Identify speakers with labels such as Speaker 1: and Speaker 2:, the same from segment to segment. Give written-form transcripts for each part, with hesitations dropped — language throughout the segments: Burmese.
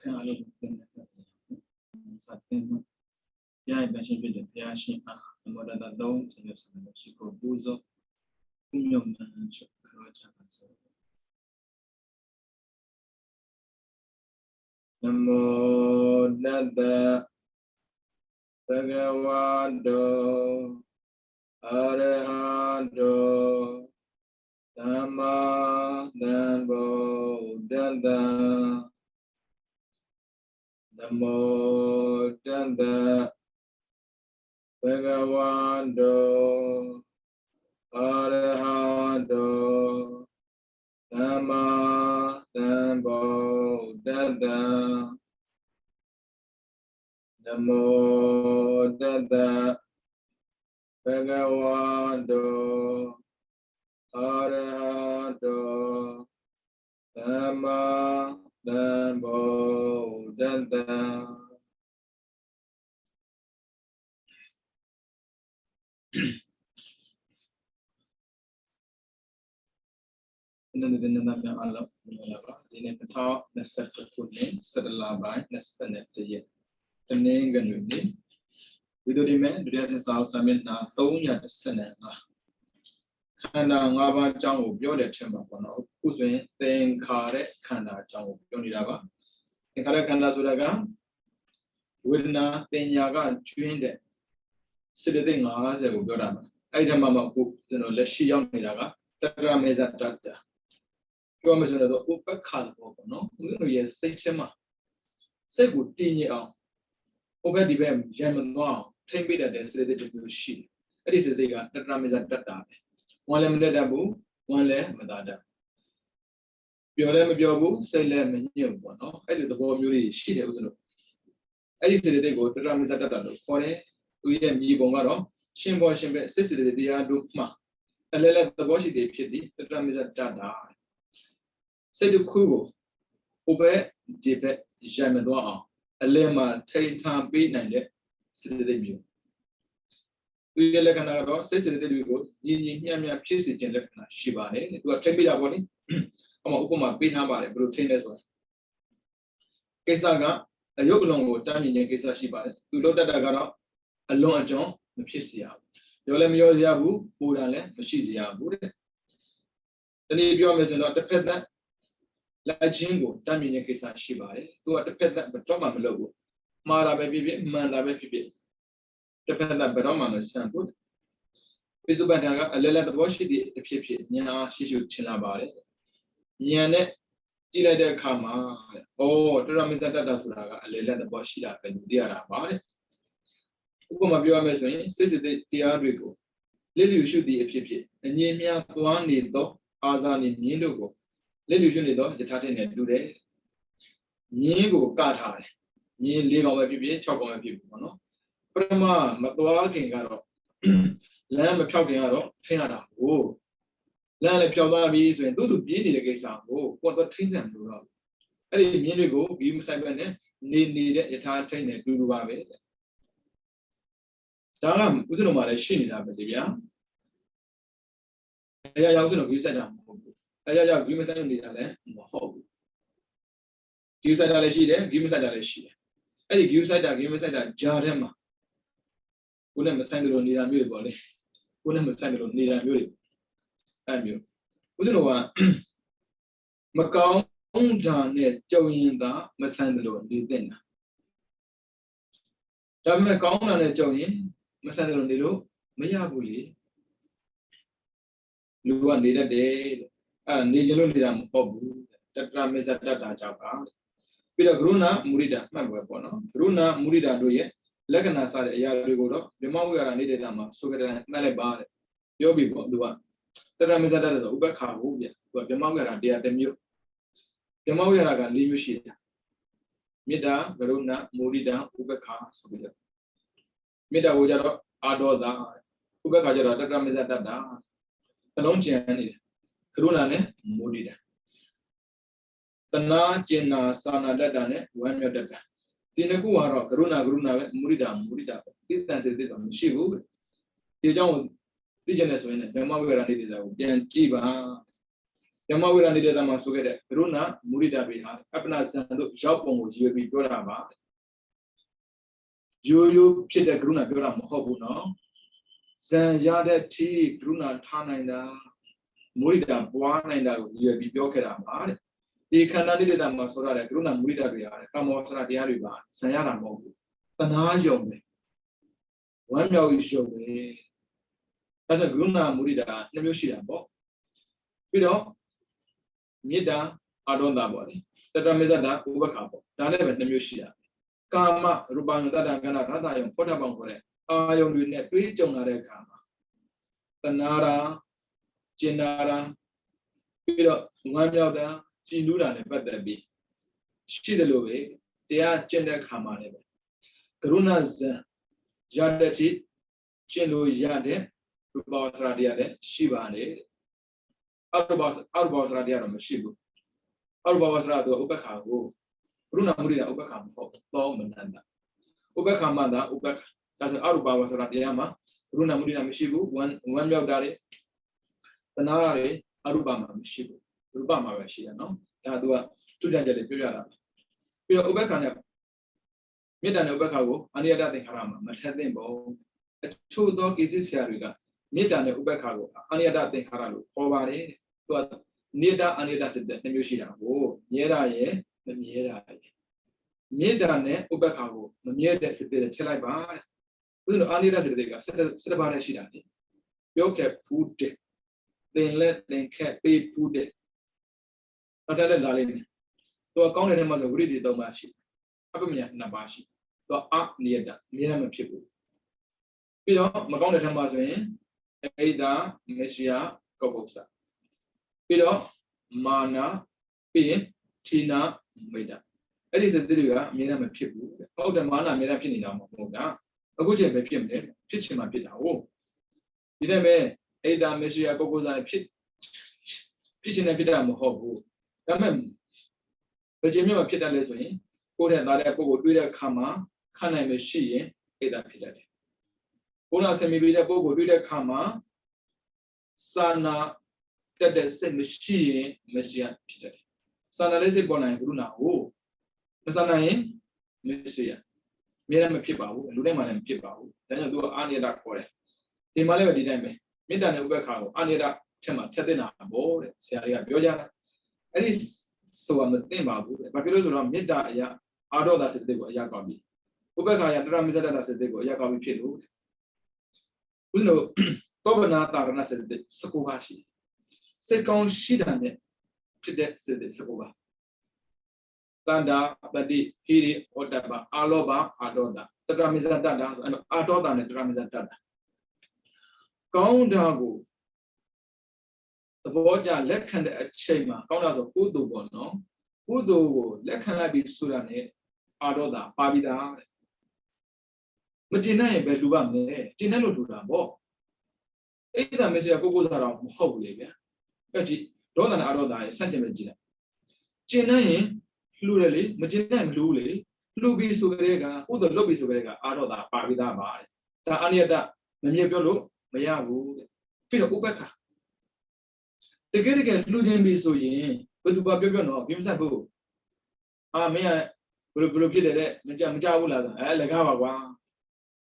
Speaker 1: can I look at something? Yeah, I mentioned the Piashi and what other don't in the Chico Buzo, Umyum and Chokacha. Namo Nada Bhagavado Arahado Dhamma Dhammo Dada Namo Dada Bhagavado Arahado Dhamma Dhammo Dada Namo Dada Bhagavado Arahado Dhamma Dhammo Dada. And then another Allah, in a talk, the second name, Sadalabai, Nastanet, the name and name. We do demand the essence of Samina, Tonya, the Senate. And Nava Jang, Yoda Chamber, who's been saying Kare, Kanda, Jang, Yonidava. In Karakanda Suraga, will not then Yaga, trained sitting as a Udorama. I don't know who, let she young Milaga, Tagram is at that. You mentioned the upper cut of no, yes, say Chema. Say good dinner out. Over the bam, German wow, 10 bit at the city to sheet. That is the gun, the drum is at that. One lemon dabu, one lemon madada. Your lemon jobu, say lemon new one, no, I did the ball beauty, she was no. I used to go, the drum is at that. For it, we am Yibongaro, Chimbo Shimbe, Sicily, the Aduma. A let the washi de pity, the drum is at that. Say the Kugo, Ube, Jibet, Jamadua, a lemma, take time, beat and let, city the view. We like another, says the go, Yamia Pisi, Jelekna, Shibane, to a Kebila body, Oma beat her by a protein as well. Kesaga, a yokelong time in Kesa Shiba, to load that Agara, a long John, the Pisia. Yolem Yoziabu, Budale, Machizia, Bude. The Nibio is not the pedant. La jingo, damn in case I shiba, to a dependent but Toma logo. Mara baby, Manda baby. Dependent but Roman is sampled. Visubanga, a letter of washi the pipi, Nia, she should chill about it. Niane, Ila de Kama, oh, Dramizada Dasuraga, a letter of washi up and dear about it. Ukuma Biomeson, says the Tiarigo. Little you should be a pipi, and Yemia, one need though, Azan in Nilogo. Let you usually do the Tatin and do that. Nigo got high. Ni live on people, chop on people, no? Prama, Matua Garo. Lamb talking out, Pinada, oh. Land of Piobavis and do to be the case, oh, what the trees and do. I didn't go, give me some need a time train and do it. Dam, was no matter, she needed Bolivia. I also you said, I give me some need a land. You said that she there, give me that she. I give said that, give me that Jarema. Wouldn't a single need a mule body. Wouldn't a single need a mule. And you. We don't know what Macau, John, Joey, the Massandalo, the dinner. Dame Macau and a Joey, Massandalo, Nilo, Mayabuli. Luan did a day. And the Jeluliam Obu, the drum is at that Java. Pida Gruna, Murida, Mabuapono, Gruna, Murida doye, Lagana Sada Yagrigodo, the Mawa needed Lama, so that Malabar, Yobi Dua. The drum is at the Ubaka, but the Mawa dear the mute. The Mawa leave shit. Mida, Gruna, Murida, Ubaka, so with it. Mida Ujaro, Adoda, Ubaka, the drum is at that. Alone Jenny. Krunane, Murida. Tana, Jena, Sana, Dadane, one your data. Tinaguara, Gruna, Murida. This is on Shivu. You don't Digenous when the Mawera did it, then Jiba. Yama will need the Masuga, Runa, Murida Biha, Apna Sando, Japon, you be Gorama. You pit the Gruna Goram Hobuno, San Yada T, Gruna Tana, Murida, Buana, you be Yokerama. The Canada Masora, Gruna Murida Bia, Kamosra Diariba, Sayana Mobu, Tanayome. One now is your way. As a Gruna Murida, Nemushia Bo. You know, Mida, I don't know body. That Ramizada, Ubakapo, Dana Nemushia. Kama, Ruban, Gana, Rada, Potabangore. I only net 3 Jonare Kama. Tanara, Jinara, Pido, Mamada, Jinura, but there be. Shidaluwe, they are gender Kama. Karuna's Jadati, Chinu Yade, Rubas Radiade, Shivane, Arbas Radiaram, Shibu, Arbas Rado, Ubakago, Runa Murida Ubakam, Bowmananda, Ubakamanda, Ubak, as an Arbas Radiama, Runa Murida Mishibu, one Yodari, Tanare, Arubama Mishibu, Rubama Rashia, no? Yadua, 2 Dajade Piriala. Pio Ubakana, Midan Ubakago, and the other Harama, Matembo, a 2 dog is this Yariga, Midan Ubakago, and the other thing Haralu, Ovare, but Nida and Nida said that Nemushia, oh, Yera ye, the Miera. Midane Ubakago, the Miera said the Telaiba, we know Anida said they said about Shidani. Yoke put it, then let them cat pay put it. Not that darling. To account him as a really domashi. Abumia Nabashi. To up near that, Miram people. Pio, Macon Tamazin, Ada, Messia, Cobosa. Pio, Mana, P, Tina, Meda. That is a deliver, Miram people. All the mana Mirapinina, a good champion, pitching my pit. Oh, you never Ada, Messia, Cobosa, pitching a pit. The Jimmy of Pita Lesway, put another book with a comma, can I machine, Ada Pita. Una semi with a book with a comma, Sana, that the same machine, Messia Pita. Sana Lesi Bona Bruna, oh, Masana, Messia. Miram people, Ludeman and people, then you do any that for it. The Malay did me, Midan Ubekao, any that Tema, Tadina, board, Saria, Bioja. At least. So I'm the thing about it. But because of Mida, I know that's a day what Yagabi. Ubeka, Ramizada, that's a day what Yagabi Pilu. You know, Governor Tarana said the Sakuhashi. Second, she done it. She said the Sakuba. Tanda, Badi, Hiri, Odaba, Aloba, Adoda. The Ramizada, and Adoda and the Ramizada. Goundago. The Boja Lekan a chamber, counters of Udo Bono, Udo, Lekana be Surane, Adoda, Pabida. Medina Beluam, Tinelo Dudabo. Either Messia goes around Holy, Betty, Dodan Adoda, Sentiment. Chinae, Lurely, Medina Luli, Lubi Sugarega, Udo Lobby Sugarega, Adoda, Pabida by. The Aniada, Maniabolo, Mayabu, Philip Ubeka. The get Lujan be so ye, but to Babino, Gimsabu. Ah, may I look at it, Majamula, Alagawa.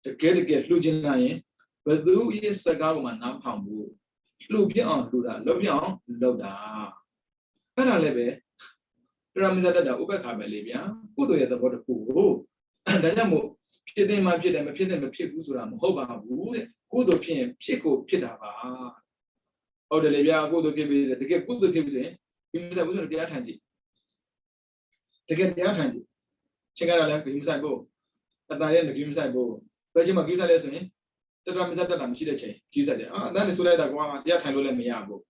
Speaker 1: The get Lujan, but do is Sagaman, Nampu. Lubian, Luda, Lobian, Loda. Paralebe, Ramizada, Ubeka, Libya, who do the water pool? And the Yamu, Piedem, my Piedem, a Piedem, a Piecuram, Hoba, who do Pico, Piedava. Oh, the Libya go to give it to get good to give it. You must have the attention. To get the attention. Check out like himself go. At the end of himself go. But you must give a lesson. The drum is at the drum, she gives it. Ah, that is what I want. The time will let me go.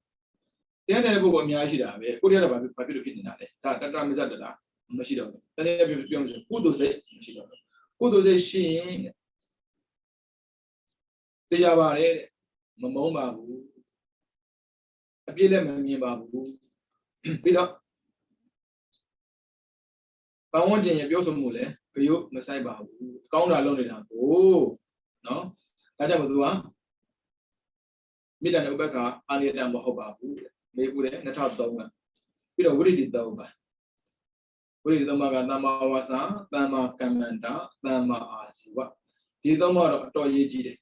Speaker 1: The other book of Miyashida, who did about the popular opinion. That drum is at the drum, Machida. Then every who does it? Who does it? She the Yavare, Mamoma. A pillar babu. Pida. I want to have also mule, you, Masai Babu, count alone. Oh, no, I never do. Midan Ubeka, Ania Bahobabu, မေးဘူးတယ်2003ကပြီးတော့ဝိရိတိ3ပါဝိရိတိ3ပါကသမ္မာဝါစာသမ္မာကမ္မန္တာသမ္မာအာဇီဝဒီ3ပါတော့အတော်ရေးကြီးတယ်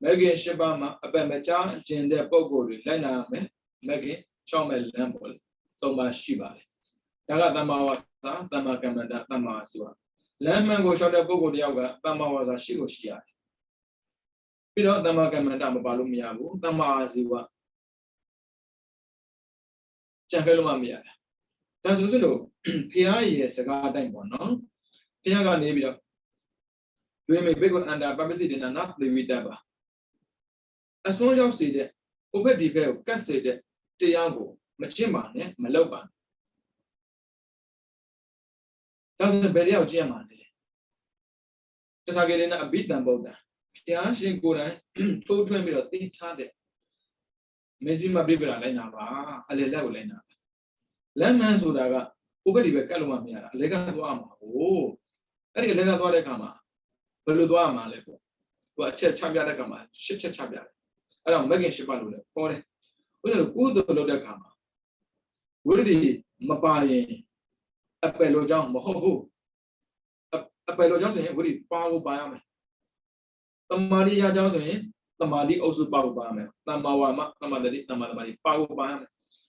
Speaker 1: မဂ္ဂင်7ပါးမှာအပယ်မကြားကျင်တဲ့ပုံကိုယ်တွေလိုက်နာမယ်မဂ္ဂင်6မဲ့လမ်းပေါ်လေ3ပါးရှိပါတယ်ဒါကသမ္မာဝါစာသမ္မာကမ္မန္တာသမ္မာအာဇီဝလမ်းမှန်ကိုရှောက်တဲ့ပုံကိုယ်တယောက်ကသမ္မာဝါစာရှိကိုရှိရတယ်ပြီးတော့သမ္မာကမ္မန္တာမပါလို့မရဘူးသမ္မာအာဇီဝကြံခဲ့လို့မရတာဒါဆိုစလို့ဖျားရဲ့စကားအတိုင်းပေါ့နော်ဖျားကနေပြီးတော့တွင်မိဘိက္ခုအန္တာပပစိတေနနာသေဝိတ္တပါအစွန်းရောက်စေတဲ့ဥပ္ပဒီဘက်ကိုကတ်စေတဲ့တရားကိုမကျင့်ပါနဲ့မလုပ်ပါဒါဆိုဘယ်တရားကိုကျင့်ရမှာလဲတခါကြတဲ့အဘိဓမ္မဗုဒ္ဓတရားရှင်ကိုယ်တိုင်ထိုးထွင်းပြီးတော့သိထားတဲ့မေဇိမပြိပရာလိုက်နာပါအလေလက်ကိုလိုက်နာပါလက်မှန်ဆိုတာကဥပ္ပဒီဘက်ကတ်လို့မရတာအလေကသွားမှာဟုတ်အဲ့ဒီအလေကသွားတဲ့အခါမှာဘယ်လိုသွားမှာလဲပေါ့သူအချက်ချပြတဲ့အခါမှာရှစ်ချက်ချပြတယ်အဲ့တော့မဂ္ဂင်8ပါးလို့လည်းခေါ်တယ်ဥစ္စာကိုကုသိုလ်လုပ်တဲ့အခါမှာဝိရိယမပါရင်အပယ်လိုကြောင့်မဟုတ်ဘူးအပယ်လိုကြောင့်ဆိုရင်ဝိရိယပါဖို့ပါရမယ်တမာရိယကြောင့်ဆိုရင်တမာတိအုပ်စုပါဖို့ပါရမယ်တမ္မာဝါမတမ္မာတတိတမ္မာသမာဓိပါဖို့ပါရမယ်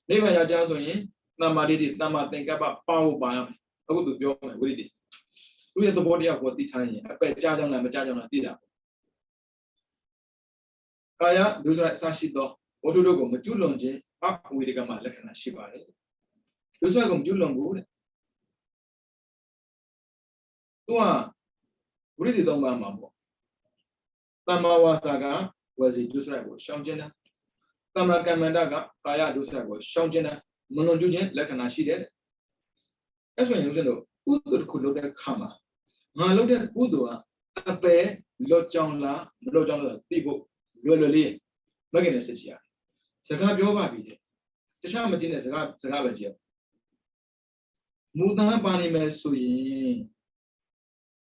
Speaker 1: နိဗ္ဗာန်ရောက်ကြောင်းဆိုရင်တမ္မာတိတမ္မာသင်္ကပ္ပပါဖို့ပါရမယ်အခုသူပြောမယ်ဝိရိယသူရဲ့သဘောတရားကိုသိထားရင်အပယ်ကြားကြောင်းလားမကြားကြောင်းလားသိတာကာယဒုစရိုက်အစရှိသောဝတ္ထုတို့ကိုမကျွလွန်ခြင်းအဝိရိကမှာလက္ခဏာရှိပါတယ်ဒုစရိုက်ကိုမကျွလွန်ဘူးတဲ့သူကဝိရိယ3ပါးမှာပေါ့သမ္မာဝါစာကဝစီဒုစရိုက်ကိုရှောင်ခြင်းတာသမ္မာကမ္မန္တကကာယဒုစရိုက်ကိုရှောင်ခြင်းတာမလွန်ကျူးခြင်းလက္ခဏာရှိတယ်အဲ့ဆိုရင်ဦးဇင်းတို့ကုသိုလ်တစ်ခုလုပ်တဲ့အခါမှာငါလုပ်တဲ့ကုသိုလ်ကအပယ်လွတ်ကြောင်းလားမလွတ်ကြောင်းလားသိဖို့လွယ်လွယ်လေးမဂ္ဂင်နဲ့စစ်ချရတယ်စကားပြောပါပြီတဲ့တခြားမတင်တဲ့စကားပဲကြည့်မူသားပါနေမယ်ဆိုရင်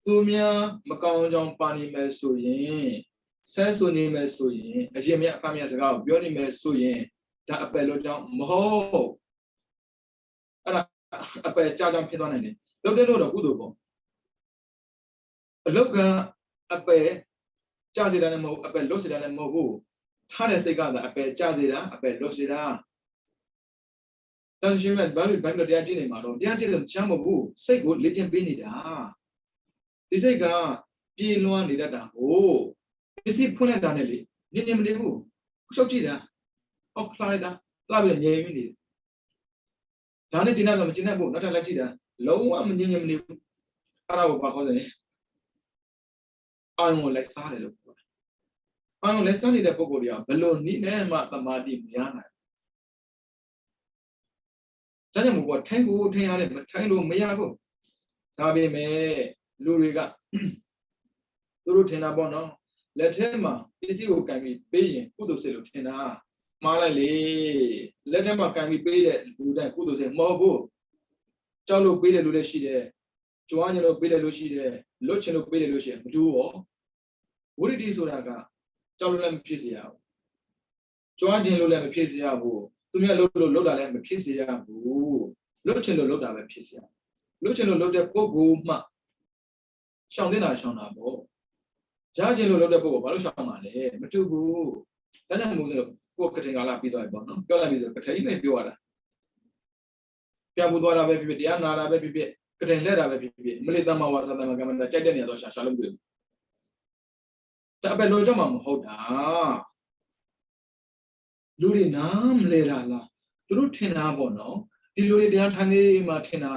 Speaker 1: သူများမကောင်းကြောင်းပါနေမယ်ဆိုရင်ဆဲဆိုနေမယ်ဆိုရင်အရင်မြတ်အခါမြတ်စကားကိုပြောနေမယ်ဆိုရင်ဒါအပယ်လွတ်ကြောင်းမဟုတ်အဲ့ဒါအပယ်ကြောင်းဖြစ်သွားနိုင်တယ်လုပ်တဲ့လို့တော့ကုသိုလ်ပေါ့အလုတ်ကအပယ်ကြစေတာလည်းမဟုတ်အပယ်လွတ်စေတာလည်းမဟုတ်ဘူးထားတဲ့စိတ်ကသာအပယ်ကြစေတာအပယ်လွတ်စေတာဒါဆိုရင်ဘာလို့တရားကျင့်နေမှာတော့တရားကျင့်လို့ချမ်းမဟုတ်ဘူးစိတ်ကိုလေ့ကျင့်ပေးနေတာဒီစိတ်ကပြေလွှမ်းနေတတ်တာကိုပစ္စည်းဖွင့်လိုက်တာနဲ့လေညင်ညင်မနေဘူးရှောက်ကြည့်တာဟောခလိုက်တာလှပြီးငြိမ်ပြီးနေတယ်ဒါနဲ့ကျင့်တော့မကျင့်ဘူးနောက်ထပ်လိုက်ကြည့်တာလုံးဝမညင်ညင်မနေဘူးအဲ့ဒါကိုဘာခေါ်လဲအာယုံကိုလိုက်စားတယ်လို့ပြောတယ်အာယုံလိုက်စားနေတဲ့ပုံကိုယ်တွေကဘယ်လိုနည်းနဲ့မှသမာဓိမရနိုင်ဒါကြောင့်မို့ထိုင်ကိုထိုင်ရတယ်မထိုင်လို့မရဘူးဒါပေမဲ့လူတွေကသူတို့ထင်တာပေါ့နော်လက်ထဲမှာပစ္စည်းကိုကင်ပြီးပေးရင်ကုသိုလ်စိတ်လို့ထင်တာမှားလိုက်လေလက်ထဲမှာကင်ပြီးပေးတဲ့လူတိုင်းကုသိုလ်စိတ်မဟုတ်ဘူးကြောက်လို့ပေးတဲ့လူလည်းရှိတယ်ကြွားချင်လို့ပေးတယ်လို့ရှိတယ်လွတ်ချင်လို့ပေးတယ်လို့ရှိတယ်မတူဘူးဝိရိယဆိုတာကကြောက်လို့လည်းမဖြစ်စေရဘူးကြွားချင်လို့လည်းမဖြစ်စေရဘူးသူများလို့တာလည်းမဖြစ်စေရဘူးလွတ်ချင်လို့လုပ်တာပဲဖြစ်စေရလွတ်ချင်လို့လုပ်တဲ့ပုဂ္ဂိုလ်မှရှောင်နေတာရှောင်တာပေါ့ကြားချင်လို့လုပ်တဲ့ပုဂ္ဂိုလ်ဘာလို့ရှောင်မှာလဲမတူဘူးဒါကြောင့်မို့လို့ကိုယ်ကတင်ကာလပြီးသွားပြီပေါ့နော်ပြောလိုက်ပြီဆိုကထိန်နဲ့ပြောရတာပြပူသွားတာပဲဖြစ်ဖြစ်တရားနာတာပဲဖြစ်ဖြစ်ကတင်လက်တာပဲဖြစ်ဖြစ်မလေးသမ္မာဝါစာသမ္မာကမ္မန္တကြိုက်တဲ့နေရာတော့ရှာလို့မတွေ့ဘူးဒါပဲလို့ကြောင့်မှမဟုတ်တာလူတွေနားမလဲတာလားသူတို့ထင်တာပေါ့နော်ဒီလူတွေတရားထိုင်နေမှထင်တာ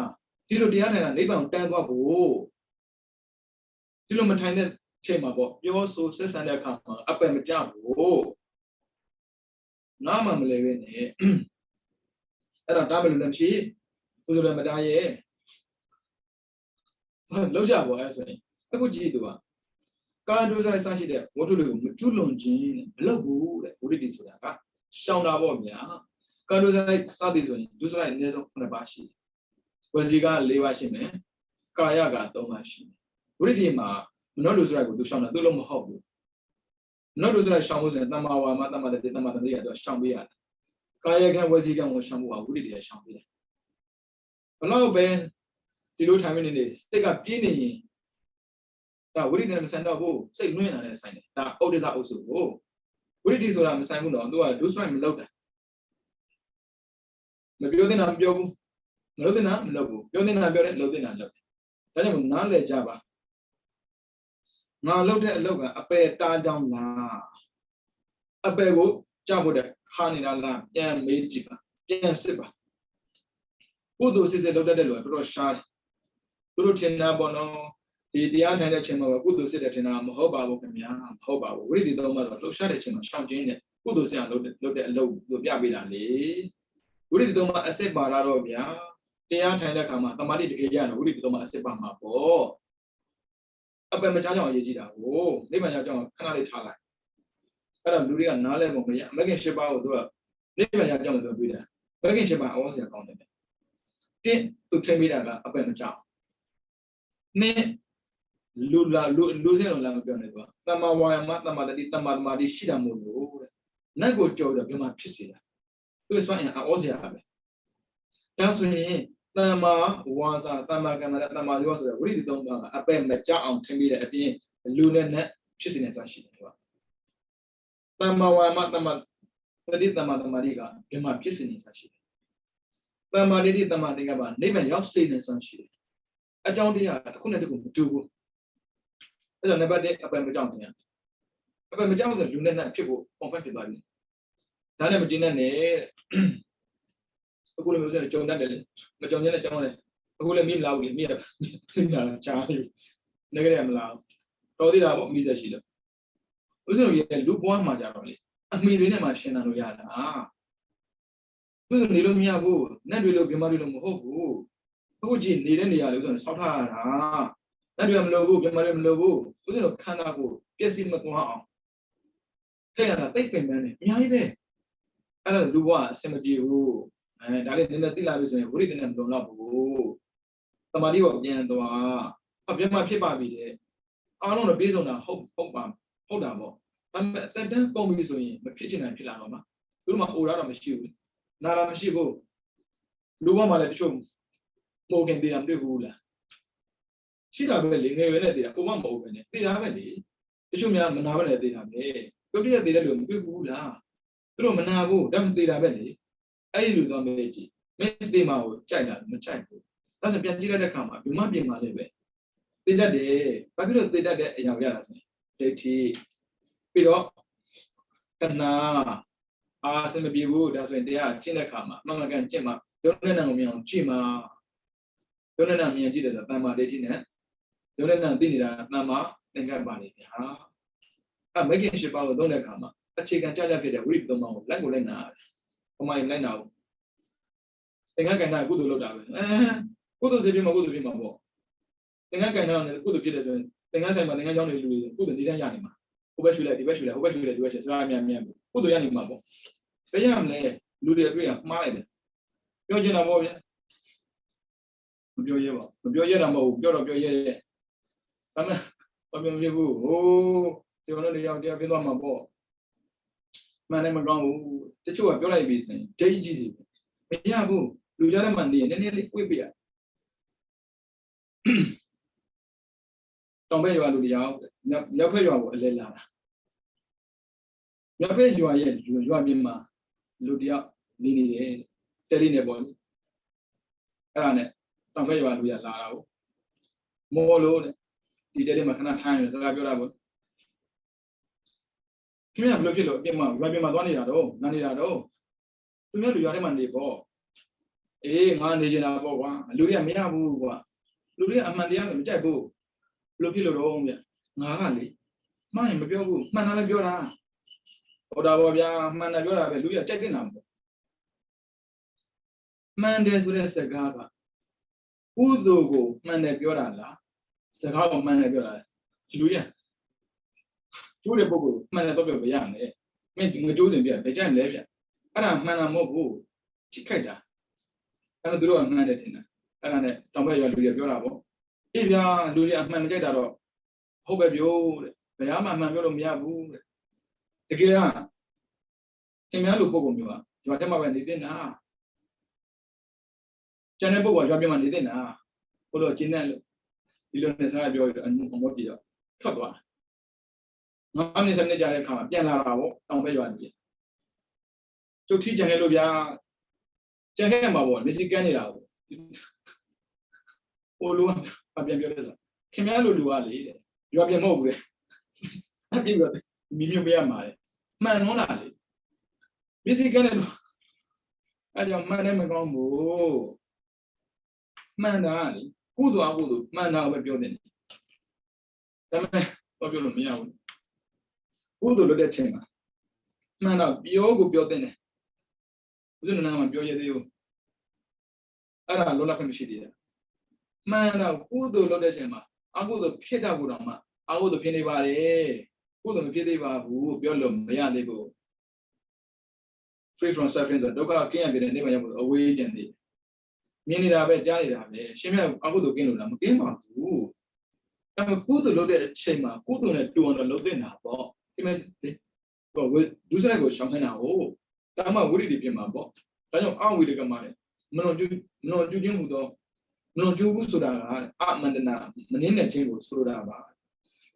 Speaker 1: ဒီလိုတရားထိုင်တာနိဗ္ဗာန်တန်းသွားဖို့ဒီလိုမထိုင်တဲ့ချိန်မှာပေါ့ပြောဆိုဆက်ဆံတဲ့အခါမှာအပယ်မကြဘူးနားမှမလဲပဲနဲ့အဲ့တော့တားမလို့လည်းဖြစ်ဥစ္စာလည်းမတားရဲ့လောက်ကြပါအဲ့ဆိုရင်အခုကြည့်သူကကာဒုစရိုက်စရှိတဲ့ဝတ္ထုတွေကိုမကျွလွန်ခြင်းမလုပ်ဘူးတဲ့ဝိရိယဆိုတာကရှောင်တာပေါ့ဗျာကာဒုစရိုက်စသည်ဆိုရင်ဒုစရိုက်အနည်းဆုံး9ပါးရှိဝစီက4ပါးရှိမယ်ကာယက3ပါးရှိမယ်ဝိရိယမှာမနောဒုစရိုက်ကိုသူရှောင်တာသူလို့မဟုတ်ဘူးမနောဒုစရိုက်ရှောင်လို့ဆိုရင်တမ္မာဝါမတမ္မာတတိတမ္မာတတိကတော့ရှောင်ပေးရတယ် Kaya can was he can was shampoo, would it shampoo? Allow Ben, the low time in this, take up guinea. That would it send out, say, no, and sign it. That orders are also, oh, what it is what I'm signing on, do I do swim loader? The building I'm Joe, loading up, low, building up, loading up. That I'm not let Java. Now load that logo, a pair down la. A pair go, Java the Hanina, Yan made jibber, Yan sipper. Who those is a loaded load, bro, shy. Through China Bono, the other chamber, who those it in a Hoba, Hoba, really don't matter, look, shut it in a shouting it. Who those are loaded low, Yabi, really don't matter, I say Baravia. They are Tana Kama, Tamari, the Yan, really don't matter, Sepama. Oh, up a Majano Yajida, oh, Limajan, Canary Tala. Adam doing a Nale, making Sheba do a Limajan to do that. Making Sheba also accounted. Get to tell me that up a Majam. Ne Lula losing on Lamagana. Tama Wayama, Tamadi Shida Mundo. Nago Joe the Bima Pisida. It was fine, I also have it. That's when Tama was a Tamagana Tamadi was a really don't know. I bet the jar on Timida at the lunar net chissiness on she. Tama Wayama, the Tamadiga, Bima Pissiness on she. Tama did Tamadiga about name and your sadness on she. I don't do. As I never did about Majam. About Majam, you never people on body. Dana Medina, a good music, John Daniel, Majona John, who let me loud with me a child. Negative loud. Told it about Misa Shida. Also, you can do one majorly. I mean, we never share no yada. Ah, we don't need me a boo, not we look Marilum Hobu. Who did need any others on Sota? Not you am logo, Marim logo, who don't cannabo, guess him at one. Take me, man, Yabe. I don't do what, cemetery rule. And I didn't let the lives and written and don't love. Somebody of the end, of my paper be there. I don't know based on a hope bomb. Hold on. I'm at that go with me, the kitchen and Pilanoma. Do my old out of my shoe. Not a shivo. Do one my show. Morgan did the ruler. She got really never let it. One open it. Did I really? The show me I'm not let it. Go be a little bit ruler. Through Manabu, them did I really. I use on the lady. Make them out, China, the child. That's a Pianjika come up. You might be my baby. Did that day, but you don't did that in your yards. Lady. Pido. Kana. Ah, some of you, that's when they are Chinakama, Mama can Chima. Don't know me on Chima. Don't know me and Jida, the Nama de Gina. Don't know Dinida, Nama, and Gabani. I'm making ship out of Donakama. A chicken charge of it, reap the mouth, like Lena. For my line out. Think I can have good load out. Good to see him a good to him. Think I can have good Peterson. Think I say my young Louis, good to Yanima. Who should let the West, who should let the West, Ramian, who do Yanima? The young lady, Louis agree of mine. Your general, your Yeramo, your year. I'm a you. Oh, you're not the young dear Vilama ball. My name around the two of your ladies, JG. Yabu, you got a money and nearly will be. Don't pay you out the out, no pay you out, Lella. No pay you are yet, you are Bima, Ludia, Lini, Terine boy. Arane, don't pay you out the Lao. More load, the Delimacana time, the Labio. Give me a look at Bima, Rabima Donny, Nani Rado. To me, you are a Monday ball. Eh, Monday in our boa, Luria Miabu, Luria Amandia, Jabu, Lukilo Rome, Nahali, Mine, Mabu, Manaviola, Odavia, Manaviola, Luria, checking number. Mandes with a Gaga. Udo, Manaviola, Sagao Manaviola, Julia. Julia Bogo, Manavio Yan, making a Julian, the Jan Levia. Adam Manamobu, Chicada. I don't do a mandatina. And don't pay your Lurabo. If you are Luria Managado, hope you, the Yama Mago Miabu, the Gia. Came out of Bogomua, ရွာထဲမှာပဲနေတဲ့နာကျန်တဲ့ပုဂ္ဂိုလ်ရွာပြင်မှာနေတဲ့နာဘုလို့ကျင်းတဲ့လို့ဒီလိုနဲ့စားပြောအမောပြီးတော့ထွက်သွား9 မိနစ်10 မိနစ်ကြာတဲ့အခါမှာပြန်လာတာပေါ့တောင်ဘက်ရွာနေကျုပ်ထိကြံခဲ့လို့ဗျာကြံခဲ့မှာပေါ့မစ္စည်းကန်နေတာပေါ့ဟိုလူကပြန်ပြောတယ်ဆိုခင်ဗျားလိုလူကလေတဲ့ရွာပြင်မဟုတ်ဘူးတဲ့အပြည့်တော့မိမျိုးပေးရမှာလေမှန်တော့လားလေမစ္စည်းကန်တဲ့လူအဲကြောင့်မှန်တယ်မကောင်းဘူးမှန်တာလေကုသိုလ်အကုသိုလ်မှန်တာပဲပြောတယ်ဒါပေမဲ့တော့ပြောလို့မရဘူးကုသိုလ်လုပ်တဲ့ချိန်မှာမှန်တော့ပြောကိုပြောတဲ့ဦးဇင်းနာမှာပြောရသေးဘူးအဲ့ဒါလောလခွင့်မရှိသေးတယ်မှန်တော့ကုသိုလ်လုပ်တဲ့ချိန်မှာအကုသိုလ်ဖြစ်တာကိုတော့မှအကုသိုလ်ဖြစ်နေပါတယ်ကုသိုလ်မဖြစ်သေးပါဘူးပြောလို့မရသေးဘူး free from suffering ဆိုဒုက္ခကင်းရပြီတဲ့နေမှာရောက်ဖို့အဝေးကျန်သေးမြင်နေတာပဲကြားနေတာပဲရှင်းပြအကုသိုလ်ကင်းလို့လားမကင်းပါဘူးအဲ့မှာကုသိုလ်လုပ်တဲ့အချိန်မှာကုသိုလ်နဲ့တူအောင်လုပ်သင့်တာပေါ့ဒီမဲ့ဟိုဒုစရိုက်ကိုရှောင်ခိုင်းတာဟုတ်ဒါမှဝိရိယပြင်မှာပေါ့ဒါကြောင့်အဝိရကမှာလေမလွန်ကျူးခြင်းဟူသောမလွန်ကျူးဘူးဆိုတာကအမန္တနာမနင်းတဲ့ခြင်းကိုဆိုတာပါ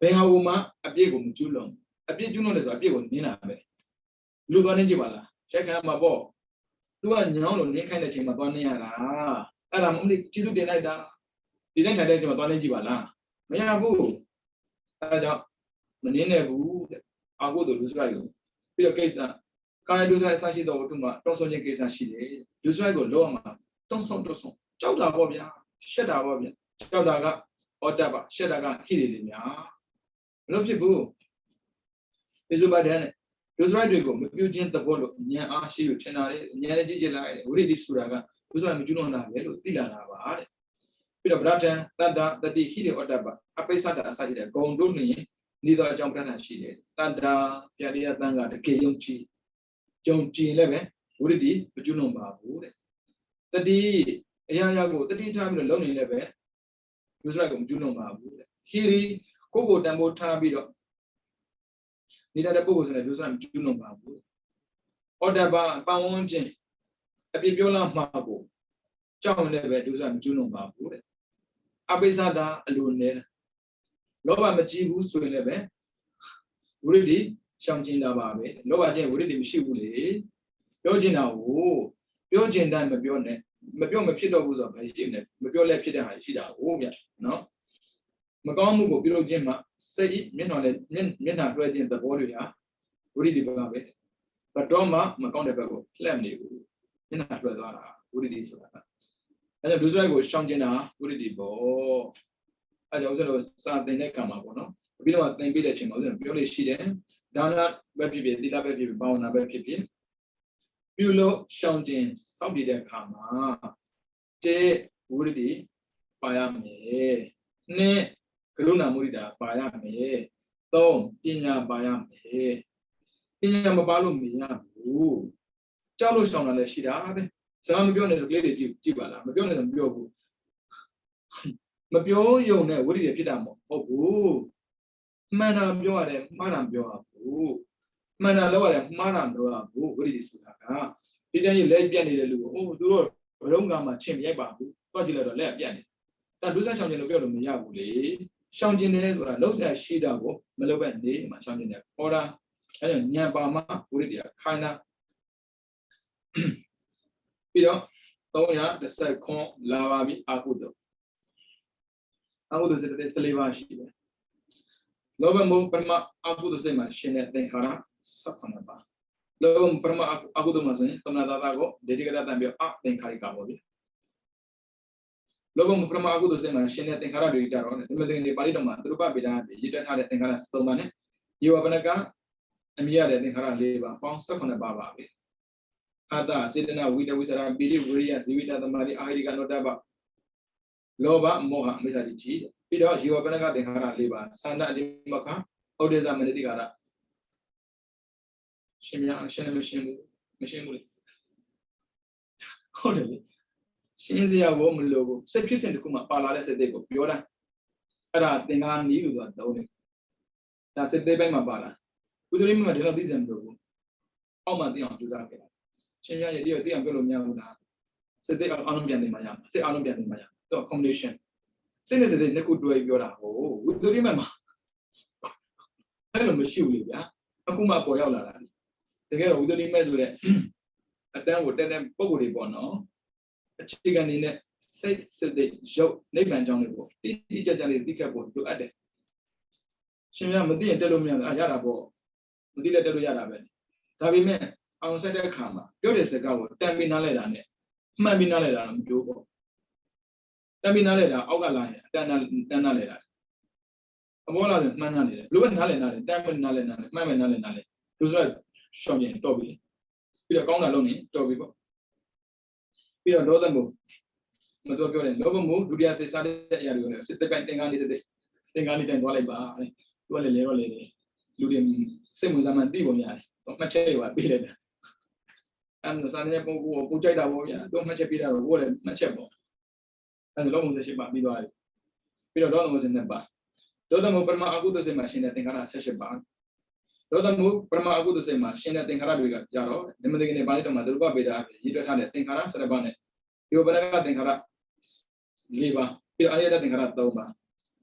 Speaker 1: ဘယ်ဟာကိုမှအပြည့်ကိုမကျူးလွန်အပြည့်ကျူးလွန်တယ်ဆိုအပြည့်ကိုနင်းတာပဲလူသွားနေကြပါလားချက်ခံမှာပေါ့သူကညောင်းလို့နင်းခိုင်းတဲ့ချိန်မှာသွားနေရတာအဲ့ဒါမဟုတ်ကျေးဇူးတင်လိုက်တာဒီတိုင်းထိုင်တဲ့ချိန်မှာသွားနေကြပါလားမရဘူးအဲ့ဒါကြောင့်မနင်းနဲ့ဘူးတဲ့အကုသိုလ်လူစရိုက်ကိုပြီးတော့ကိစ္စကာယဒုစရိုက်ဆရှိတော့သူမှတောင်းဆိုခြင်းကိစ္စရှိတယ်ဒုစရိုက်ကိုလောမှာတောင်းဆောင်ကြောက်တာပေါ့ဗျာရှက်တာပေါ့ဗျာကြောက်တာကဩတ္တပရှက်တာကဟိရိတွေများမလို့ဖြစ်ဘူးပိစုပါဒနဲ့ဒုစရိုက်တွေကိုမပြုခြင်းသဘောလို့ဉာဏ်အားရှိလို့ထင်တာလေဉာဏ်နဲ့ကြည့်ကြလိုက်ဝိရိယဆိုတာကဒုစရိုက်မကျူးလွန်တာပဲလို့သိလာတာပါတဲ့ပြီးတော့ဗရဒံတတ္တတတိဟိရိဩတ္တပအပိစ္ဆဒအစရှိတဲ့ဂုံတို့နေနေသောအကြောင်းပြဋ္ဌာန်းရှိတယ်တတ္တပြရိယတန်ကတကယ်ယုံကြည်လည်းပဲဝိရိယမကျူးလွန်ပါဘူးတဲ့တတိအရာရာကိုတတိထားပြီးတော့လုံနေလည်းပဲဒုစရိုက်ကိုမကျူးလွန်ပါဘူးတဲ့ဟိရိကိုတန်ဖိုးထားပြီးတော့နေတဲ့ပုဂ္ဂိုလ်ဆိုတဲ့ဒုစရိုက်မကျူးလွန်ပါဘူးဩတ္တပပတ်ဝန်းကျင်အပြစ်ပြောလာမှာကိုကြောက်လည်းပဲဒုစရိုက်မကျူးလွန်ပါဘူးတဲ့အပိစ္ဆဒအလိုနဲ့လောဘမကြည့်ဘူးဆိုရင်လည်းပဲဝိရိယရှောင်ကျင်တာပါပဲလောဘချင်းဝိရိယမရှိဘူးလေပြောကျင်တာကိုပြောကျင်တိုင်းမပြောနဲ့မပြောမဖြစ်တော့ဘူးဆိုတော့ဘာရှိနေမပြောလဲဖြစ်တဲ့ဟာရှိတာဟုတ်ဗျနော်မကောင်းမှုကိုပြုလုပ်ခြင်းမှာစိတ်မျက်နှာနဲ့မျက်နှာလွှဲခြင်းသဘောတွေဟာဝိရိယပါပဲဘတ်တော်မှမကောင်းတဲ့ဘက်ကိုလှည့်မနေဘူးမျက်နှာလွှဲသွားတာဝိရိယဆိုတာကအဲကြောင့်ဒုစရိုက်ကိုရှောင်ကျင်တာဝိရိယပေါ့အဲကြောင့်ဥစ္စာတို့စာသင်တဲ့ကံမှာပေါ့နော်ပြီးတော့သင်ပေးတဲ့အချိန်မှာဥစ္စာပြောလို့ရှိတယ်ဒါနပဲဖြစ်ဖြစ်သီလပဲဖြစ်ဖြစ်ဘာဝနာပဲဖြစ်ဖြစ်ပြုလို့ရှောင်ကျင်စောင့်တည်တဲ့အခါမှာတေဝိရိယပါရမယ်နှစ်ကရုဏာမုဒိတာပါရမယ်သုံးပညာပါရမယ်ပညာမပါလို့မရဘူးကြောက်လို့ရှောင်တာလည်းရှိတာပဲစကားမပြောနဲ့ဆိုကလေးတွေကြည့်ပါလားမပြောနဲ့ဆိုမပြောဘူးမပြောရုံနဲ့ဝိရိယဖြစ်တာမဟုတ်ဘူးမှန်တာပြောရတယ်မှားတာပြောရဘူးမှန်တာလောက်ရတယ်မှားတာပြောရဘူးဝိရိယဆိုတာကဒီတိုင်းကြီးလက်ပြတ်နေတဲ့လူကိုသူတို့ဘလုံးကမှချင်းရိုက်ပါဘူးသွားကြည့်လိုက်တော့လက်ပြတ်နေဒါဒုစရိုက်ရှောင်ကျင်လို့ပြောလို့မရဘူးလေရှောင်ကျင်တယ်ဆိုတာလုံးဆက်ရှိတာကိုမလုပ်ပဲနေမှာရှောင်ကျင်တယ်ဟောတာအဲဒါညံပါမဝိရိယခိုင်းတာပြီးတော့310ခွန်လာပါပြီအာဟုတုစိတ်တဲ့14ပါးရှိတယ်လောဘမောပရမအာဟုတုစိတ်မှာရှင်တဲ့သင်္ခါရ18ပါးလောဘပရမအာဟုတုမှာဆိုရင်သမဏတာတာကိုဒေတိကရတံပြောအသင်္ခါရိကပေါ့ဗျလောဘပရမအာဟုတုစိတ်မှာရှင်တဲ့သင်္ခါရတွေကြတော့ဒီမသိနေပါဠိတော်မှာသူတို့ပဗေဒနာရေးတက်ထားတဲ့သင်္ခါရ13ပါးနဲ့ယေဝပနကအမိရတဲ့သင်္ခါရ4ပါးပေါင်း18ပါးပါပဲအာတစေတနာဝိတဝိစရာပိရိဝရိယဇီဝိတသမารိအာဟိရိကနောတ္တပလောဘမောဟမိစ္ဆာတိကြီးပြီးတော့ယေဝပနကသင်္ခါရ4ပါးသန္တအတိမခဩဒေဇမနတိကာရရှင်များရှင်းလို့ရှင်းဘူးလေဟုတ်တယ်လေရှင်းစရာဘောမလိုဘူးစိတ်ဖြစ်စဉ်တစ်ခုမှပါလာတဲ့စိတ်တွေကိုပြောတာအဲ့ဒါသင်္ခါရနီးလို့ဆိုတာတုံးတယ်ဒါစိတ်သေးပိုင်းမှာပါလာကုသလိမမှာဒီလိုသိစံမလို့ဘူးအောက်မှာသိအောင်ကြိုးစားခဲ့တာ ရှင်ရရဲ့ဒီတော့ပြောလို့မရဘူးလားစစ်တဲ့အားလုံးပြန်နေမှာရစစ်အားလုံးပြန်နေမှာရတော့ combination စစ်နဲ့စစ်တဲ့နှစ်ခုတွဲပြောတာဟိုဝိသုဒ္ဓိမမှာအဲ့လိုမရှိဘူးလေဗျာအခုမှပေါ်ရောက်လာတာတကယ်တော့ဝိသုဒ္ဓိမဆိုတဲ့အတန်းကိုတက်တဲ့ပုံကိုယ်တွေပေါ့နော်အခြေခံနေနဲ့စိတ်စစ်တဲ့ရုပ်နိဗ္ဗာန်ကြောင့်လေးပေါ့တိကျကျလေးသိခဲ့ဖို့လိုအပ်တယ်ရှင်များမသိရင်တက်လို့မရဘူးရတာပေါ့မသိလည်းတက်လို့ရတာပဲဒါပေမဲ့အောင်ဆက်တဲ့အခါမှာပြောတဲ့စကားကိုတန်ပြီးနားလဲတာနဲ့မှန်ပြီးနားလဲတာတော့မပြောပေါ့တန်ပြီးနားလဲတာအောက်ကလာရင်အတန်းနားလဲတာအပေါ်လာရင်မှန်နားလဲတယ်ဘလို့ပဲနားလဲနားလဲတန်ပြီးနားလဲနားလဲမှန်ပဲနားလဲနားလဲလူဆိုရှော့ရင်တော့ပြီပြီးတော့ကောင်းတာလုပ်နေတော့ပြီပေါ့ပြီးတော့လောသမှုမတော်ပြောတယ်လောဘမှုဒုတိယစိတ်စားတဲ့အရာတွေကိုလည်းစစ်တပိုင်းသင်္ကန်းလေးတိုင်းသွားလိုက်ပါသူကလည်းလဲတော့လေလူတွေစိတ်ဝင်စားမှသိပုံရတယ်တော့မှတ်ချက်ရွာပေးလိုက်တာအဲ့ဒါစားနေပုံကိုပူကြိုက်တာပေါ့ဗျာတော့မှတ်ချက်ပေးတာတော့ကိုယ်လည်းမှတ်ချက်ပေါ့အဲ့ဒါလောဘမှုစိတ်ပါပြီးသွားပြီပြီးတော့လောဘမှုစိတ်နဲ့ပါလောဘမှုပရမအကုသိုလ်စိတ်မှာရှင်တဲ့သင်္ခါရ18ပါလောဘမှုပရမအကုသိုလ်စိတ်မှာရှင်တဲ့သင်္ခါရတွေကကြတော့ဓမ္မတိကနေပါဠိတော်မှာဒုရပပေတာရည်တွက်ထားတဲ့သင်္ခါရ17ပါးနဲ့ဒီဘရကသင်္ခါရ4ပါးပြီးအာရတသင်္ခါရ3ပါး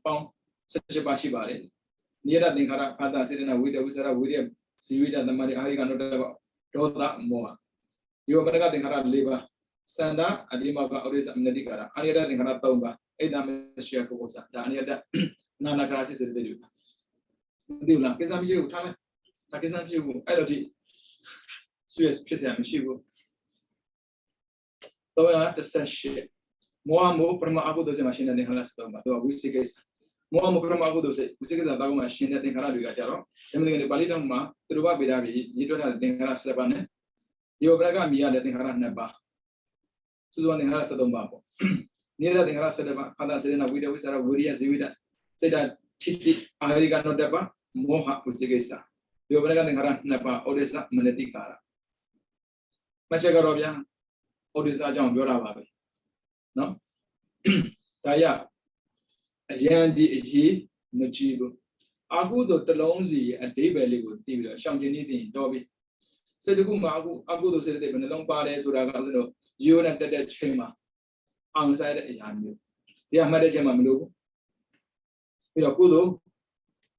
Speaker 1: ပေါင်း18ပါးရှိပါတယ်နိယတသင်္ခါရဖာတာစေတနာဝိတဝိစရဝိရိယဇီဝိတသမารိအာရိကနောတဘဒေါသမောဟဒီဘရကသင်္ခါရ4ပါးစန္ဒအဒီမကဩရိစအနတိကာရအာရတသင်္ခါရ3ပါးအိဒါမရှိယကုက္ကစဒါအနိယတနာနာကရာစိစေတတွေမသိဘူးလားကိစ္စမရှိဘူးထားလိုက်ဒါကိစ္စမရှိဘူးအဲ့လိုဒီဆွေးဖြစ်စရာမရှိဘူး318မောဟမောပရမအကုသိုလ်စိတ်မှာရှင်တဲ့သင်္ခါရ17ပါးသူကဝိသိကိစ္စမောဟမောပရမအကုသိုလ်စိတ်ဝိသိကိစ္စတောက်မှာရှင်တဲ့သင်္ခါရတွေကကြတော့ဓမ္မတိကနေပါဠိတော်မှာသူတို့ကပေတာပြီးရေးတွက်တဲ့သင်္ခါရ17ပါးနဲ့ဒီဘရကမြည်ရတဲ့သင်္ခါရ2ပါးစုစုပေါင်းသင်္ခါရ13ပါးပေါ့နိရသင်္ခါရ17ပါးအာသာစေနဝိတဝိစရဝိရိယဇီဝိတစိတ်ဓာတ်ထိတိအာရိကနောတပါမောဟဝိသိကိစ္စဒီဘရကသင်္ခါရ2ပါးဩရိစမနတိကာရမချက်ကတော့ဗျာဩရိစအကြောင်းပြောတာပါပဲနော်ဒါရအရန်ကြီးအရေးမကြည့်ဘူးအခုဆိုတလုံးစီအဓိပ္ပာယ်လေးကိုသိပြီးတော့ရှောင်ကျင်နေသိရင်တော့ပြီစိတ်တခုမှအခုဆိုစိတ်တဲ့ဘယ်နှလုံးပါတယ်ဆိုတာကဆိုတော့ရိုးနဲ့တက်တဲ့ချိန်မှာအောင်ဆိုင်တဲ့အရာမျိုးဒီအမှတ်တဲ့ချိန်မှာမလို့ဘူးပြီးတော့ကုသိုလ်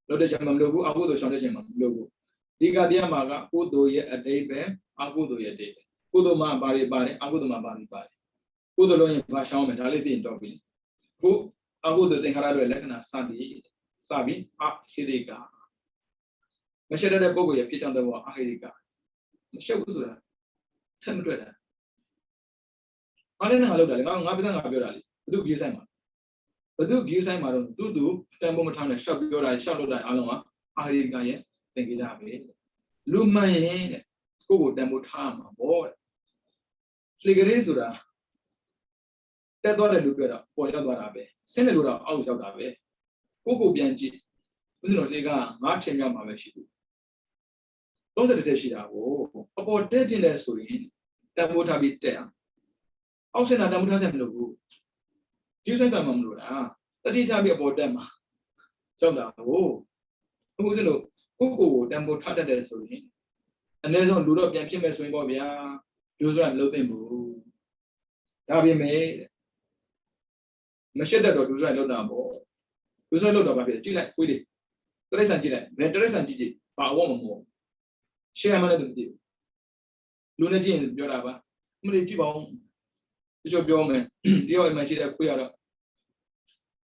Speaker 1: လုပ်တဲ့ချိန်မှာမလို့ဘူးအကုသိုလ်ရှောင်တဲ့ချိန်မှာမလို့ဘူးဒီကတရားမှာကကုသိုလ်ရဲ့အဓိပ္ပာယ်အကုသိုလ်ရဲ့အဓိပ္ပာယ်ကုသိုလ်မှာပါတယ်အကုသိုလ်မှာပါတယ်ကုသိုလ်လုံးရင်ဘာရှောင်းမယ်ဒါလေးသိရင်တော့ပြီခုအကုသိုလ်သင်္ခါရတွေလက္ခဏာစပြီးအဟိရိကမရှက်တဲ့ပုဂ္ဂိုလ်ရဲ့ဖြစ်ကြောင်းတဲ့ဘောအဟိရိကမရှက်ဘူးဆိုတာထက်မတွေ့တာအားလည်းငါလောက်တာလေငါပါစံငါပြောတာလေဘသူ view ဆိုင်မှာဘသူ view ဆိုင်မှာတော့သူတန်ဖို့မထားနဲ့ရှော့ပြောတာရှော့လုပ်တာအားလုံးကအဟိရိကရဲ့သင်္ကေတပဲလူမှန်ရင်တဲ့ကိုယ့်ကိုတန်ဖို့ထားမှာပေါ့လေကလေးဆိုတာတက်သွားတဲ့လူပြောတော့ပေါ်ရောက်သွားတာပဲဆင်းတဲ့လူတော့အောက်ရောက်တာပဲကိုပြန်ကြည့်ဦးဇင်းတော်လေးကငါးချိန်ရောက်မှာပဲရှိဘူး30တက်ရှိတာကိုအပေါ်တက်တင်တယ်ဆိုရင်တန်ဖိုးထားပြီးတက်အောင်အောက်ဆင်းတာတန်ဖိုးထားဆက်မလို့ဘူးဒီဆိုင်ဆိုင်မှမလို့လားတတိထားပြီးအပေါ်တက်မှာကြောက်တာကိုဦးဇင်းတို့ကိုတန်ဖိုးထားတတ်တယ်ဆိုရင်အနည်းဆုံးလူတော့ပြန်ဖြစ်မယ်ဆိုရင်ပေါ့ဗျာလူဆိုတာမလုပ်သင့်ဘူးဒါပြင်မဲ့မရှက်တတ်တော့လူဆိုင်လောက်တာပေါ့လူဆိုင်လောက်တော့ဘာဖြစ်လဲကြည့်လိုက်ခွေးလေးတရိတ်ဆန်ကြည့်လိုက်ဘယ်တရိတ်ဆန်ကြည့်ဘာအဝတ်မမောရှယ်မှလည်းမသိဘူးလူနဲ့ကြည့်ရင်ပြောတာပါမလို့ကြည့်ပါဦးတချို့ပြောမယ်ဒီတော့အိမ်မှာရှိတဲ့ခွေးကတော့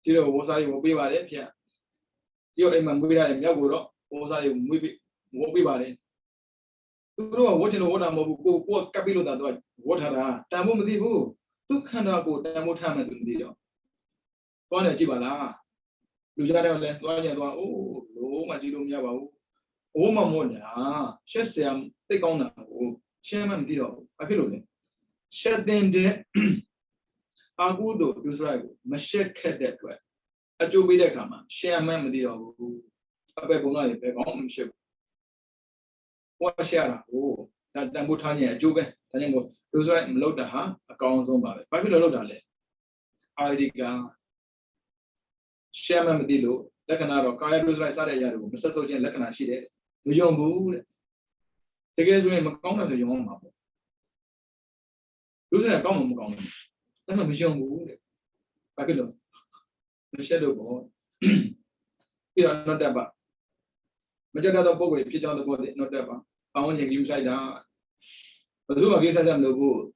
Speaker 1: ဒီတော့ဝစားရီဝပေးပါတယ်ဖေဒီတော့အိမ်မှာမွေးရတယ်မြောက်ကိုတော့ဝစားရီမွေးဝပေးပါတယ်သူတို့ကဝတ်ချင်လို့ဝတ်တာမဟုတ်ဘူးကိုကပ်ပြီးလို့တာသူကဝတ်ထားတာတန်ဖို့မသိဘူးသူခန္ဓာကိုတန်ဖို့ထားမှသူမသိတော့သွားနေကြည့်ပါလားလူကြတဲ့လဲသွားကြသွားအိုးလုံးမကြည့်လို့မရပါဘူးအိုးမမောညာရှက်ဆရာသိကောင်းတာကိုရှင်းမှမသိတော့ဘူးဘာဖြစ်လို့လဲရှက်တဲ့အာဟုတို့ဒုစရိုက်ကိုမရှက်ခက်တဲ့အတွက်အကျိုးပေးတဲ့အခါမှာရှယ်မှမသိတော့ဘူးအပေပုံကလည်းဘယ်ကောင်းမှမရှက်ဘူးဟောရှယ်ရတာကိုဒါတန်ဖိုးထားခြင်းအကျိုးပဲဒါကြောင့်မို့ဒုစရိုက်မလုပ်တာဟာအကောင်းဆုံးပါပဲဘာဖြစ်လို့လုပ်တာလဲအာရိကရှယ်မှမသိလို့လက္ခဏာတော့ကာယဒုစရိုက်စတဲ့အရာတွေကိုမဆက်ဆုပ်ခြင်းလက္ခဏာရှိတယ်မယုံဘူးတဲ့တကယ်ဆိုရင်မကောင်းတာဆိုယုံအောင်ပါပေါ့ Lúc này có một con đó là mình chưa ngủ ba cái lượng nó sẽ được bỏ khi đó nó đẹp ạ mình cho ra đâu bố về phía trong đó nó đẹp ạ bao nhiêu nhiều sai đó và dù mà cái sai được bố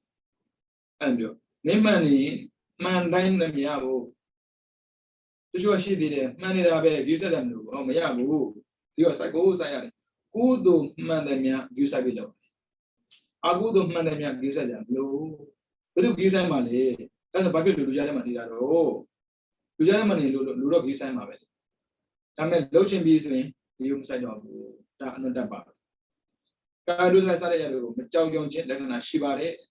Speaker 1: anh được nếu mà ni man đánh là mía bố tôi cho chị đi đấy man đi ra về cái sai được mía bố thì ở sai cố sai này cố đồ man đánh mía cái sai bị lỗi cố đồ man đánh mía cái sai giảm lỗi cái đồ cái sai mà lấy cái sao ba cái đồ ra mà đi ra rồi đồ ra mà đi đồ đó cái sai mà vậy làm mấy lỗi chuyện gì vậy thì không sai đó đã nó đảm bảo cái đồ sai sai rồi mình trao cho chuyện là cái shi ba đấy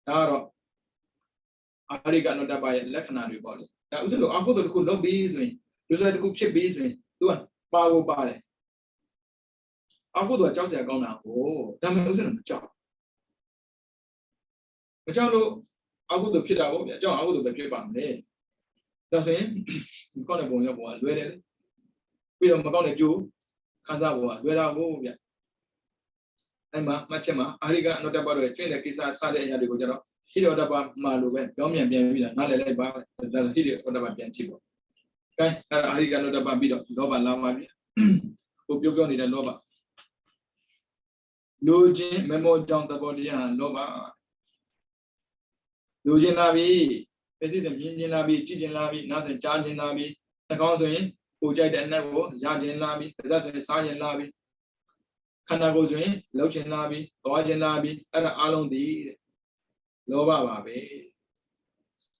Speaker 1: đó rồi cái nó đảm bảo là cái nào được bảo đấy đã uống được aku tôi cũng lốc bí rồi đồ sai tôi cũng chết bí rồi đúng không ba vô ba đấy aku tôi cháu sẽ con nào làm mấy uống được cháu luôn aku tôiဖြစ်တာပေါ့ဗျာကြောင့်aku tôiပဲဖြစ်ပါမယ်ဒါဆိုရင်ကောင်းတဲ့ပုံရောက်ပေါ်လွယ်တယ်ပြီးတော့မကောင်းတဲ့ကြိုးခံစားပေါ်လွယ်တာပေါ့ဗျာအဲ့မှာမှတ်ချက်မှာအာရိကအနုတ္တပတော့ကျွင့်တဲ့ကိစ္စစတဲ့အရာတွေကိုကြတော့ဟိရိဩတ္တပမှာလိုပဲပြောင်းပြန်ပြန်ပြီးတာနားလည်လိုက်ပါဒါဟိရိဩတ္တပပြန်ကြည့်ပေါ့ကဲအဲ့ဒါအာရိကအနုတ္တပပြီးတော့လောဘလာပါဗျာကိုပြောနေတဲ့လောဘလိုခြင်းမေမောကြောင့်သဘောတရားလောဘလိုချင်လာပြီမျက်စိစမြင်ချင်လာပြီကြည့်ချင်လာပြီနားဆိုကြားချင်လာပြီနှာခေါင်းဆိုရင်ကိုကြိုက်တဲ့အနက်ကိုရချင်လာပြီပါးစပ်ဆိုရင်စားချင်လာပြီခန္ဓာကိုယ်ဆိုရင်လှုပ်ချင်လာပြီသွားချင်လာပြီအဲ့ဒါအလုံးဒီလောဘပါပဲ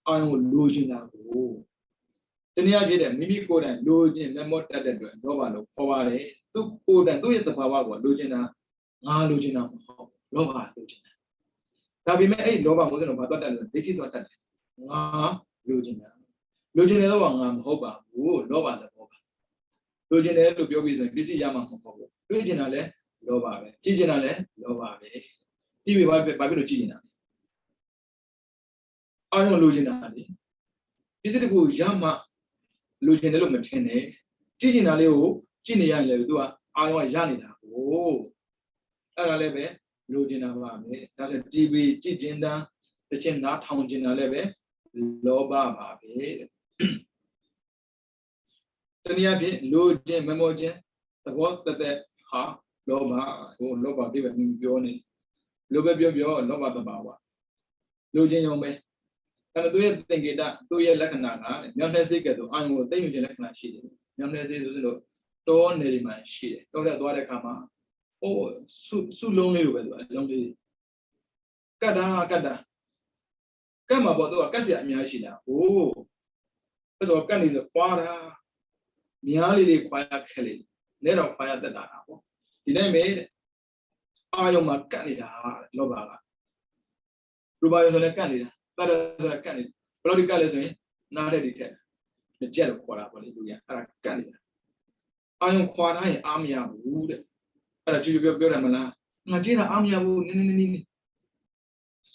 Speaker 1: အာယုံလိုချင်တာကိုတနည်းအားဖြင့်မိမိကိုယ်တိုင်လိုချင်မျက်မှောက်တတ်တဲ့အတွက်လောဘလို့ခေါ်ပါတယ်သူကိုယ်တိုင်သူ့ရဲ့သဘာဝကိုလိုချင်တာငါလိုချင်တာမဟုတ်လောဘလိုချင်တာဒါပေမဲ့အဲ့လောဘမို့ဆိုတော့ဘာသွားတတ်လဲဒိဋ္ဌိသွားတတ်တယ်ငါလိုချင်တယ်တော့ငါမဟုတ်ပါဘူးလောဘလည်းပေါ့ပါလိုချင်တယ်လို့ပြောပြီးဆိုရင်ပစ္စည်းရမှာမဟုတ်ဘူးတွေးချင်တာလည်းလောဘပဲကြည့်ချင်တာလည်းလောဘပဲကြည့်ပြီးဘာဖြစ်လို့ကြည့်နေတာအာရုံလိုချင်တာလေပစ္စည်းတခုရမှလိုချင်တယ်လို့မထင်နဲ့ကြည့်ချင်တာလေးကိုကြည့်နေရရင်လည်းသူကအာရုံကရနေတာကိုအဲ့ဒါလည်းပဲလိုချင်တာပါပဲဒါဆို TV ကြည့်ချင်တာတချင်နားထောင်ချင်တာလည်းပဲလောဘပါပဲတနည်းအားဖြင့်လိုချင်မမောခြင်းသဘောတသက်ဟာလောဘဟိုလောဘပြပဲပြောနေလိုပဲပြောလောဘသဘာဝလိုချင်ရုံပဲအဲ့တော့သူရဲ့သင်္ကေတသူရဲ့လက္ခဏာကမြောင်နှဲစိတ်ကဲ့သို့အာရုံကိုသိမ့်ယူခြင်းလက္ခဏာရှိတယ်မြောင်နှဲစိတ်ဆိုလို့တောနေဒီမှာရှိတယ်တောတက်သွားတဲ့အခါမှာဟိုစုလုံးလေးလိုပဲသူအလုံးလေးကတ်တာကတ်မှာပေါ့သူကကတ်เสียအများကြီးရှိတာဟိုအဲ့ဆိုကတ်နေလို့ခွာတာများလေးခွာရခက်လေးနဲ့တော့ခွာရတက်တာပေါ့ဒီတိုင်းပဲအာယုံမှာကတ်နေတာလောဘကရူပါယုံဆိုလည်းကတ်နေတာတတ်တယ်ဆိုလည်းကတ်နေဘယ်လိုဒီကတ်လဲဆိုရင်နားတဲ့ဒီထက်ကြက်လို့ခေါ်တာပေါ့လေသူကအဲ့ဒါကတ်နေတာအာယုံခွာထားရင်အားမရဘူးတဲ့အဲ့ဒါကြည့်ပြောတယ်မလားငါကြည့်တာအားမရဘူးနင်း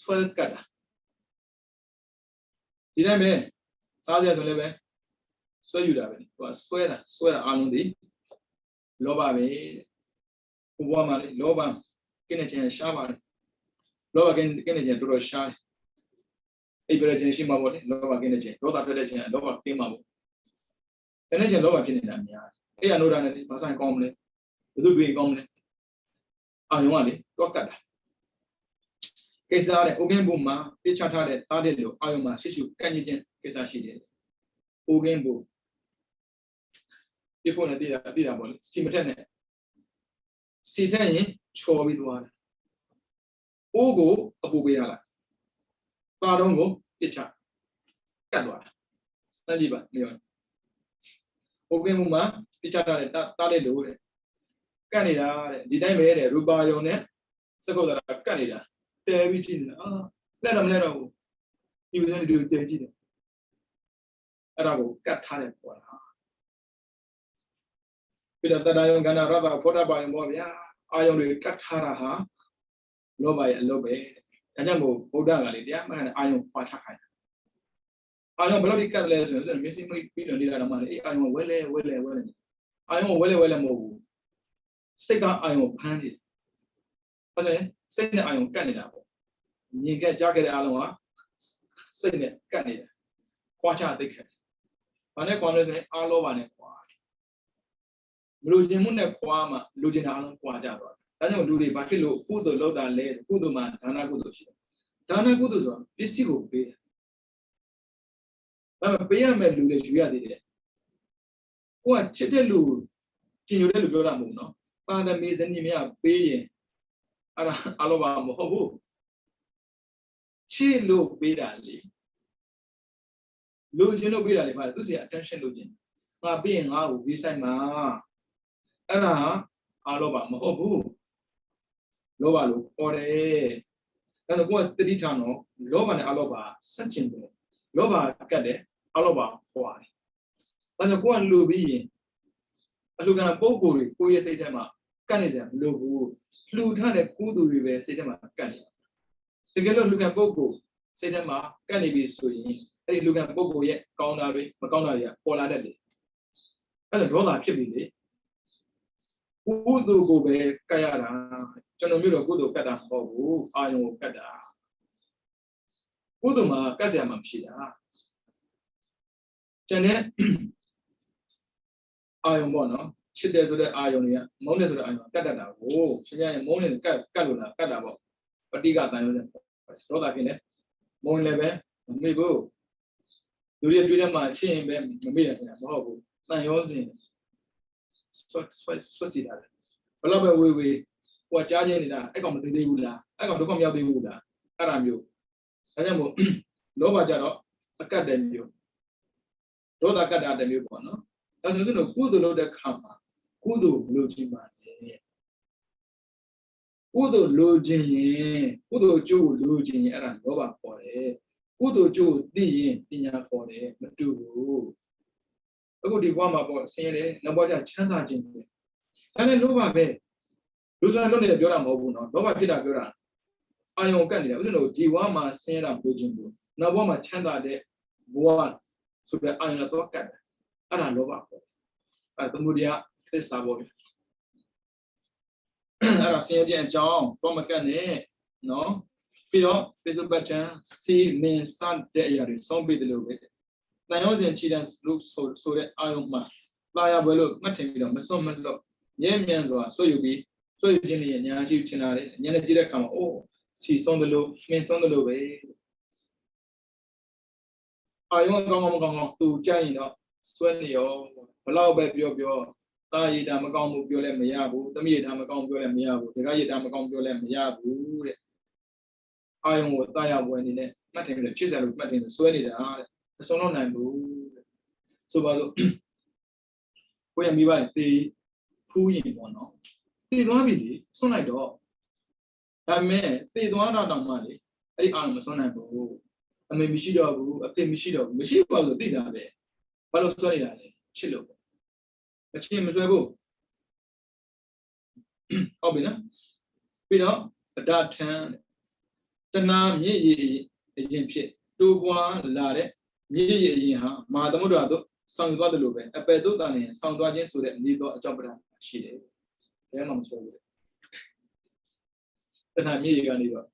Speaker 1: ဆွဲကတ်တာဒီတိုင်းပဲစားကြဆိုလည်းပဲဆွဲယူတာပဲသူကဆွဲတာအားလုံးဒီလောဘပဲဘုရားမှာလေလောဘကင်းနေခြင်းရှားပါလေလောဘကင်းနေခြင်းတော်တော်ရှားတယ်အဲ့ပြည့်ခြင်းရှိမှာပေါ့လေလောဘကင်းနေခြင်းဒေါသထွက်တဲ့ခြင်းလောဘကင်းမှာပေါ့ကင်းနေခြင်းလောဘဖြစ်နေတာများအဲ့အနုဒာနဲ့ဘာဆိုင်ကောင်းမလဲဘယ်သူတွေကောင်းမလဲအာယုံကလေတော့ကတ်တာကိစ္စတဲ့ဥကင်းဘုံမှာပြချထားတဲ့သားတဲ့လို့အာယုံမှာရှိရှိကန့်ညခြင်းကိစ္စရှိတယ်ဥကင်းဘုံပြဖို့နဲ့တည်တာပေါ့လေစီမထက်နဲ့စီထက်ရင်ချော်ပြီးသွားတယ်အိုးကိုအပူပေးရလိုက်သားတုံးကိုပြချကတ်သွားတာစမ်းကြည့်ပါမြောဥကင်းဘုံမှာပြချထားတဲ့သားတဲ့လို့တဲ့ကတ်နေတာတဲ့ဒီတိုင်းပဲတဲ့ရူပါယုံနဲ့စကုတ်တာကတ်နေတာတဲပြီးကြည့်နေတာလက်တော့မလဲတော့ဘူးဒီလိုနဲ့ဒီလိုတဲကြည့်တယ်အဲ့ဒါကိုကတ်ထားတယ်ပေါ့လားပြီးတော့တရားယုံကန္နာရဘဖောတပါယုံပေါ့ဗျာအာယုံတွေကတ်ထားတာဟာလောဘရဲ့အလုပ်ပဲဒါကြောင့်မို့ဗုဒ္ဓကလေတရားမှန်တဲ့အာယုံခွာချခိုင်းတာအာယုံဘယ်လိုဒီကတ်လဲဆိုရင်မစ္စည်းမိပြီးတော့နေတာတော့မှလေအာယုံဝဲလဲအာယုံဝဲလဲမဟုတ်ဘူးစိတ်ကအာယုံဖမ်းနေတယ်ဟုတ်တယ်စိတ်နဲ့အာယုံကတ်နေတာပေါ့你看价格的阿龙啊，谁呢？干你的，花价得看。反正光是阿罗巴的花，路节目的花嘛，路节阿龙花价多。但是我路里把这路古都老大来，古都嘛，他那古都去，他那古都说必须够背。那么背下面路的主要的，我这条路，进入的路标上木喏，反正没生意面背耶，阿罗巴木好不？切路背的哩。路线路背了，都是 attention 路线。我背我有比赛嘛，阿罗巴冇好不，罗巴路好嘞。但是我这里讲喏，罗巴的阿罗巴实情的，罗巴干的阿罗巴坏。但是我路边，路干包裹的，过夜时间嘛，干的是路他的孤独里边时间嘛干的。这个路干包裹时间嘛干的比属于。အဲ့ဒီလူကပုဂ္ဂိုလ်ရဲ့ကောင်းတာတွေမကောင်းတာတွေကပေါ်လာတတ်တယ်။အဲ့ဒါဒေါသဖြစ်ပြီလေ။ကုသိုလ်ကိုပဲကတ်ရတာကျွန်တော်မျိုးတော့ကုသိုလ်ကတ်တာမဟုတ်ဘူးအာယုံကိုကတ်တာ။ကုသိုလ်မှာကတ်เสียမှာမရှိတာ။ကျန်တဲ့အာယုံပေါ့နော်ချစ်တယ်ဆိုတဲ့အာယုံတွေကမုန်းတယ်ဆိုတဲ့အာယုံကတ်တတ်တာကိုရှင်ရရင်မုန်းတယ်ကတ်လို့လားကတ်တာပေါ့ပဋိကတန်ရုံးနဲ့ဒေါသဖြစ်နေမုန်းလည်းပဲမမေ့ဘူးလူတွေတွေ့တဲ့မှာရှင်းရင်ပဲမမေ့တယ်ခင်ဗျာမဟုတ်ဘူးတန်ရောစဉ်ဆွတ်စီတာဘယ်တော့ပဲဝေးဟိုကြားချင်းနေတာအဲ့ကောင်မသိသေးဘူးလားအဲ့ကောင်ဒုက္ခမရောက်သေးဘူးလားအဲ့ဒါမျိုးဒါကြောင့်မို့လောဘကြတော့အကတ်တယ်မျိုးဒေါသကတ်တာတယ်မျိုးပေါ့နော်ဒါဆိုရင်ကုသိုလ်လုပ်တဲ့ခါမှာကုသိုလ်လိုချင်ပါလေကုသိုလ်လိုချင်ရင်ကုသိုလ်ကျိုးလိုချင်ရင်အဲ့ဒါလောဘပေါ်တယ်ကုသိုလ်ကျိုးသိရင်ပညာပေါ်တယ်မတူဘူးအခုဒီဘဝမှာပေါ့ဆင်းရဲတယ်နောက်ဘဝကျချမ်းသာခြင်းပဲဒါနဲ့လောဘပဲလူဆိုရင်လုံးနေပြောတာမဟုတ်ဘူးနော်လောဘဖြစ်တာပြောတာအာယုံကတ်နေတယ်ဥစဉ်လို့ဒီဘဝမှာဆင်းရဲတာပြောခြင်းဘူးနောက်ဘဝမှာချမ်းသာတဲ့ဘဝဆိုတဲ့အာယုံတော့ကတ်တယ်အဲ့ဒါလောဘပေါ့အဲ့သမုဒိယသစ္စာပေါ့အဲ့ဒါဆင်းရဲခြင်းအကြောင်းတော့မကတ်နဲ့နော်ပြီးတော့ Facebook pattern စီမင်းစတဲ့အရာတွေဆုံးပေးတယ်လို့ပဲတန်ရောစဉ်ခြေတန်းလို့ဆိုတဲ့အာယုံမှာလာရပွဲလို့မှတ်ထင်ပြီးတော့မစွန့်မလို့မြဲမြံစွာဆွေယူပြီးဆွေယူခြင်းရဲ့ညာရှိထင်တာလေညနေကြည့်တဲ့အခါမှာအိုးစီဆုံးတယ်လို့မင်းဆုံးတယ်လို့ပဲအာယုံကောင်းသူကြိုက်ရင်တော့ဆွဲနေရောဘလောက်ပဲပြောတာရည်တာမကောင်းဘူးပြောလဲမရဘူးသမီးရည်တာမကောင်းပြောလဲမရဘူးတခါရည်တာမကောင်းပြောလဲမရဘူးတဲ့အာယုံကိုတာရပွဲအနေနဲ့မှတ်ထင်ပြီးဖြစ်စရာလို့မှတ်ထင်ပြီးဆွဲနေတာတဲ့အစုံတော့နိုင်ဘူးတဲ့ဆိုပါစို့ကိုရမိပါသေဖူးရင်ပေါ့နော်သေသွားပြီလေဆွလိုက်တော့ဒါပေမဲ့သေသွားတော့တောင်မှလေအဲ့ဒီအာယုံမဆွနိုင်ဘူးအမေမရှိတော့ဘူးအဖေမရှိတော့ဘူးမရှိပါလို့သိတာပဲဘာလို့ဆွနေတာလဲချစ်လို့အချင်းမဆွဲဘူးဟုတ်ပြီနော်ပြီးတော့အဒထံတဏှာမြင့်ရည်အရင်ဖြစ်တိုးပွားလာတဲ့မြင့်ရည်အရင်ဟာမဟာသမုဒ္ဒရာတို့ဆောင်ယူသွားတယ်လို့ပဲအပယ်တို့တန်ရင်ဆောင်သွားခြင်းဆိုတဲ့အနေသောအကြောင်းပဒရှိတယ်ဘယ်မှမဆွဲဘူးတဏှာမြင့်ရည်ကနေတော့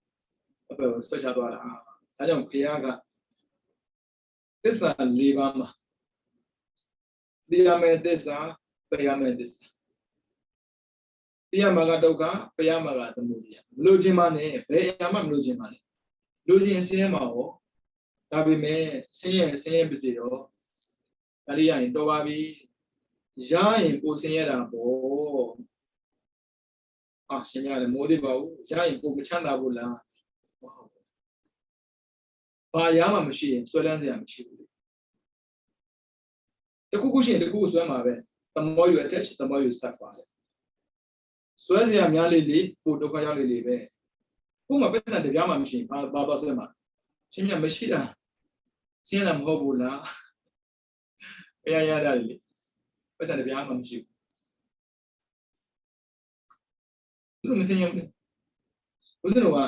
Speaker 1: အပယ်ကိုဆွဲချသွားတာဒါကြောင့်ဘုရားကသစ္စာ၄ပါးမှာတရားမဲ့သစ္စာပယမဲ့သစ္စာတရားမှာကဒုက္ခပယမှာကသမုဒယမလို့ခြင်းမနဲ့ဘယ်အရာမှမလို့ခြင်းမနဲ့လူချင်းဆင်းရဲမှာဟောဒါပေမဲ့ဆင်းရဲပါစေတော့ဒါလေးရရင်တော်ပါပြီရရင်ကိုဆင်းရဲတာပေါ့ရှင်ရတယ်မိုးသေးပါဘူးရရင်ကိုမချမ်းသာဘူးလားမဟုတ်ဘူးဘာရမှမရှိရင်ဆွဲလန်းစရာမရှိဘူးတခုခုရှိရင်တခုခုဆွဲမှာပဲthe more you attach the more you suffer ဆွဲစရာများလေးပိုဒုက္ခရောက်လေးပဲကိုယ်မှာပတ်စံတပြားမှမရှိရင်ဘာဆွဲမှာရှင်းပြမရှိတာရှင်းတာမဟုတ်ဘူးလားဘယ်ရတာလေပတ်စံတပြားမှမရှိဘူးလို့မစင်ရဘူးဘုရားတော်က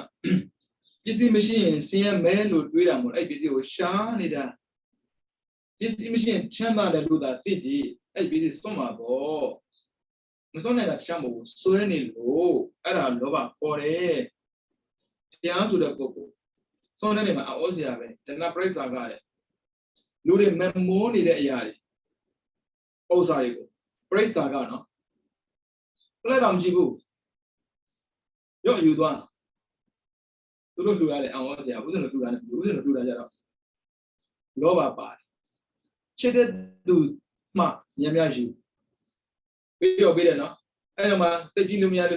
Speaker 1: ပစ္စည်းမရှိရင်ဆင်းရဲမဲလို့တွေးတာမဟုတ်အဲ့ပစ္စည်းကိုရှားနေတာပစ္စည်းမရှိရင်ချမ်းသာတယ်လို့သာသိကြည့်အဲ့ပစ္စည်းစွန့်မှာပေါ့မစွန့်နိုင်တာချမ်းမို့စွဲနေလို့အဲ့ဒါလောဘပေါ်တယ်တရားဆိုတဲ့ပုဂ္ဂိုလ် So many ma also have it. Then a price I got it. Lure money the yard. Oh sorry. Price I got no. Let them jibu. Yo you do. To do that I was here. Wouldn't do that. Wouldn't do that. Lower part. Cheated do ma yamaji. We obey it no. I know ma the Gilumia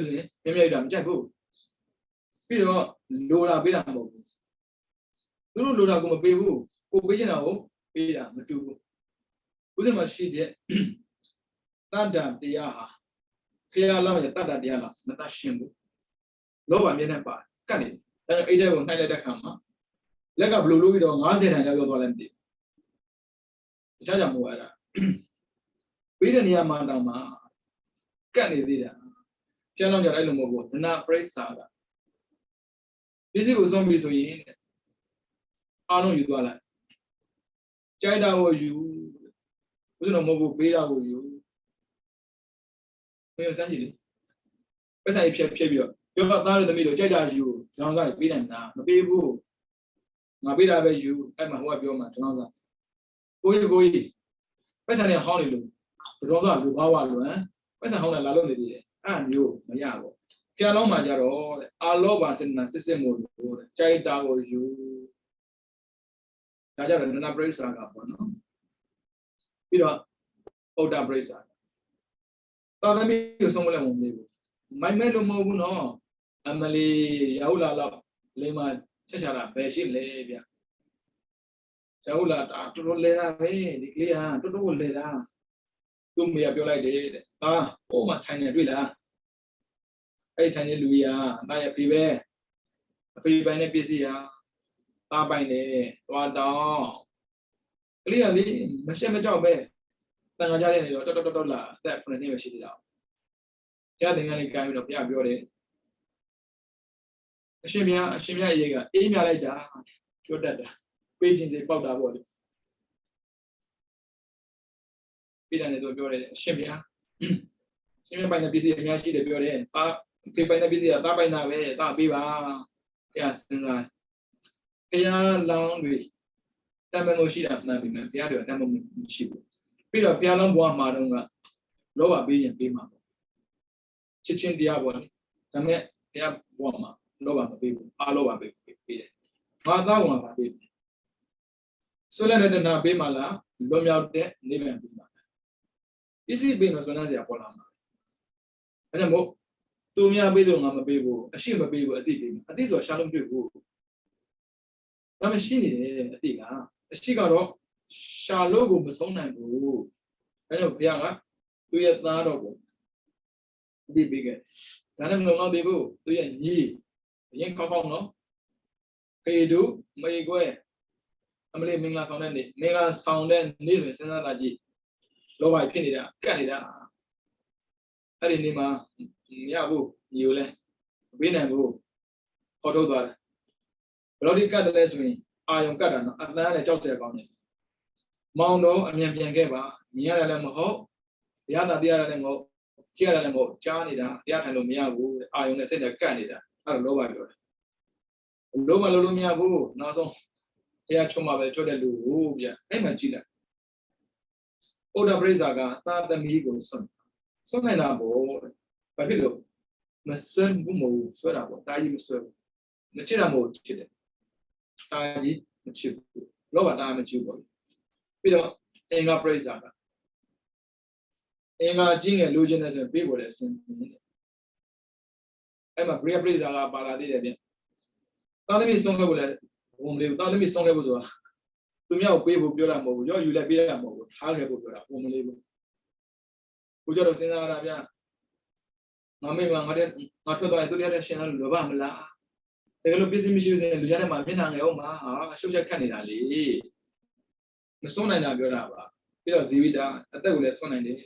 Speaker 1: Yamia Jago. We don't Lura Bilamo. Lura go Bebu. Obeyano. Bida Matu. Wouldn't much she did. Tanda the Yaha. Kia Lama Tada Diana, Natashimbu. Lower Mianapa. Can it? Either one night come. Like a blue Louis or Nazi and I go volunteer. Jajamuara. We didn't hear Mandama. Can it did? Challenge your Elomo, not praise saga. This was zombies so in. I know you do like. China was you. Was no mobile beta with you. We are saying, as I check you. You're not the middle, China you. Sounds like beaten now. The people. My beta by you, and my wife, your man. Go ye. Person in Honolulu. The Rosa Lubawa, eh? Person Honolulu, and you, Mayago. Piano Majaro, I love us in a system. China was you. Raja and a brace saga. You know, Oda brace saga. Tell me you someone won't live. My mellow no. Emily Yaula Lema Cheshara, Beshi Labia. Yaula to Lera, declare to do Lera. Do me a bill like it. Ah, oh, my tiny Villa. A tiny Luia, Naya Pive. A Piva Nepisia. Ah, by name, one down. Clearly, Machine job. Tangajari, that for the name she did out. Getting any kind of Yabiore. Shimia, Yega, Amy like that. Your dad. Waiting the powder body. Pidan to Biore, Shimia. Shimia by the busy Yashi the Biore, by the busy, by now, Biba. Yes, and Pia long way. Tamamo sheet up Nabi, Piano, Tamamo sheep. Peter Piano one Madonga, lower being Pima. Chichin Diabon, Tame, Pia Wama, lower people, all over baby. Father one baby. So let the Nabimala, Lomi out there, live and Bima. Is it being as one as a Polama? And a more, to me, I be the Mama baby, a shame a baby, a digging, and these were shalom people. I'm a shiny, a digger. She got up, Shalogo Musona, and a piano, 2 years not over. Be bigger. Then no baby, 2 years ye. Yen Cock no. Pay do, may go. I'm leaving Mingla sound and Mingla sound and needles and another G. Low I penny that, Canada. I didn't name Yabu, you let. Win and go. Hot Bloody got the lesson. I am got an Atlanta Joseph on it. Mondo and Yangeva, Miana Lemo, the other Lemo, Kiara Lemo, Janida, Yatalo Miabu, I only said a Canada. I don't know why. Loma Lumiabu, now so. Here Chuma Chodu, yeah, Emagina. Oda Brezaga, not the Migo son. Son and Abo, Babilo, Master Bumo, Swerabo, Taim Swer, Machiramo, Chile. Taji, Chip, Lower Diamond Chubo. We don't Enga Brezaga. Enga Jing and Lujan as a people as in. I'm a Bria Brezaga Baladi. Let me song about it. Let me song about it. To me, I'll pay for your mobile. You let me a mobile. How have you got a woman label? We got a Sina Arabia. Mammy, not to the direction of Lovamla. They look busy issues in Lujana Mamina, Oma, social candidate. The son and Abiraba. It was Zivida, a double son and day.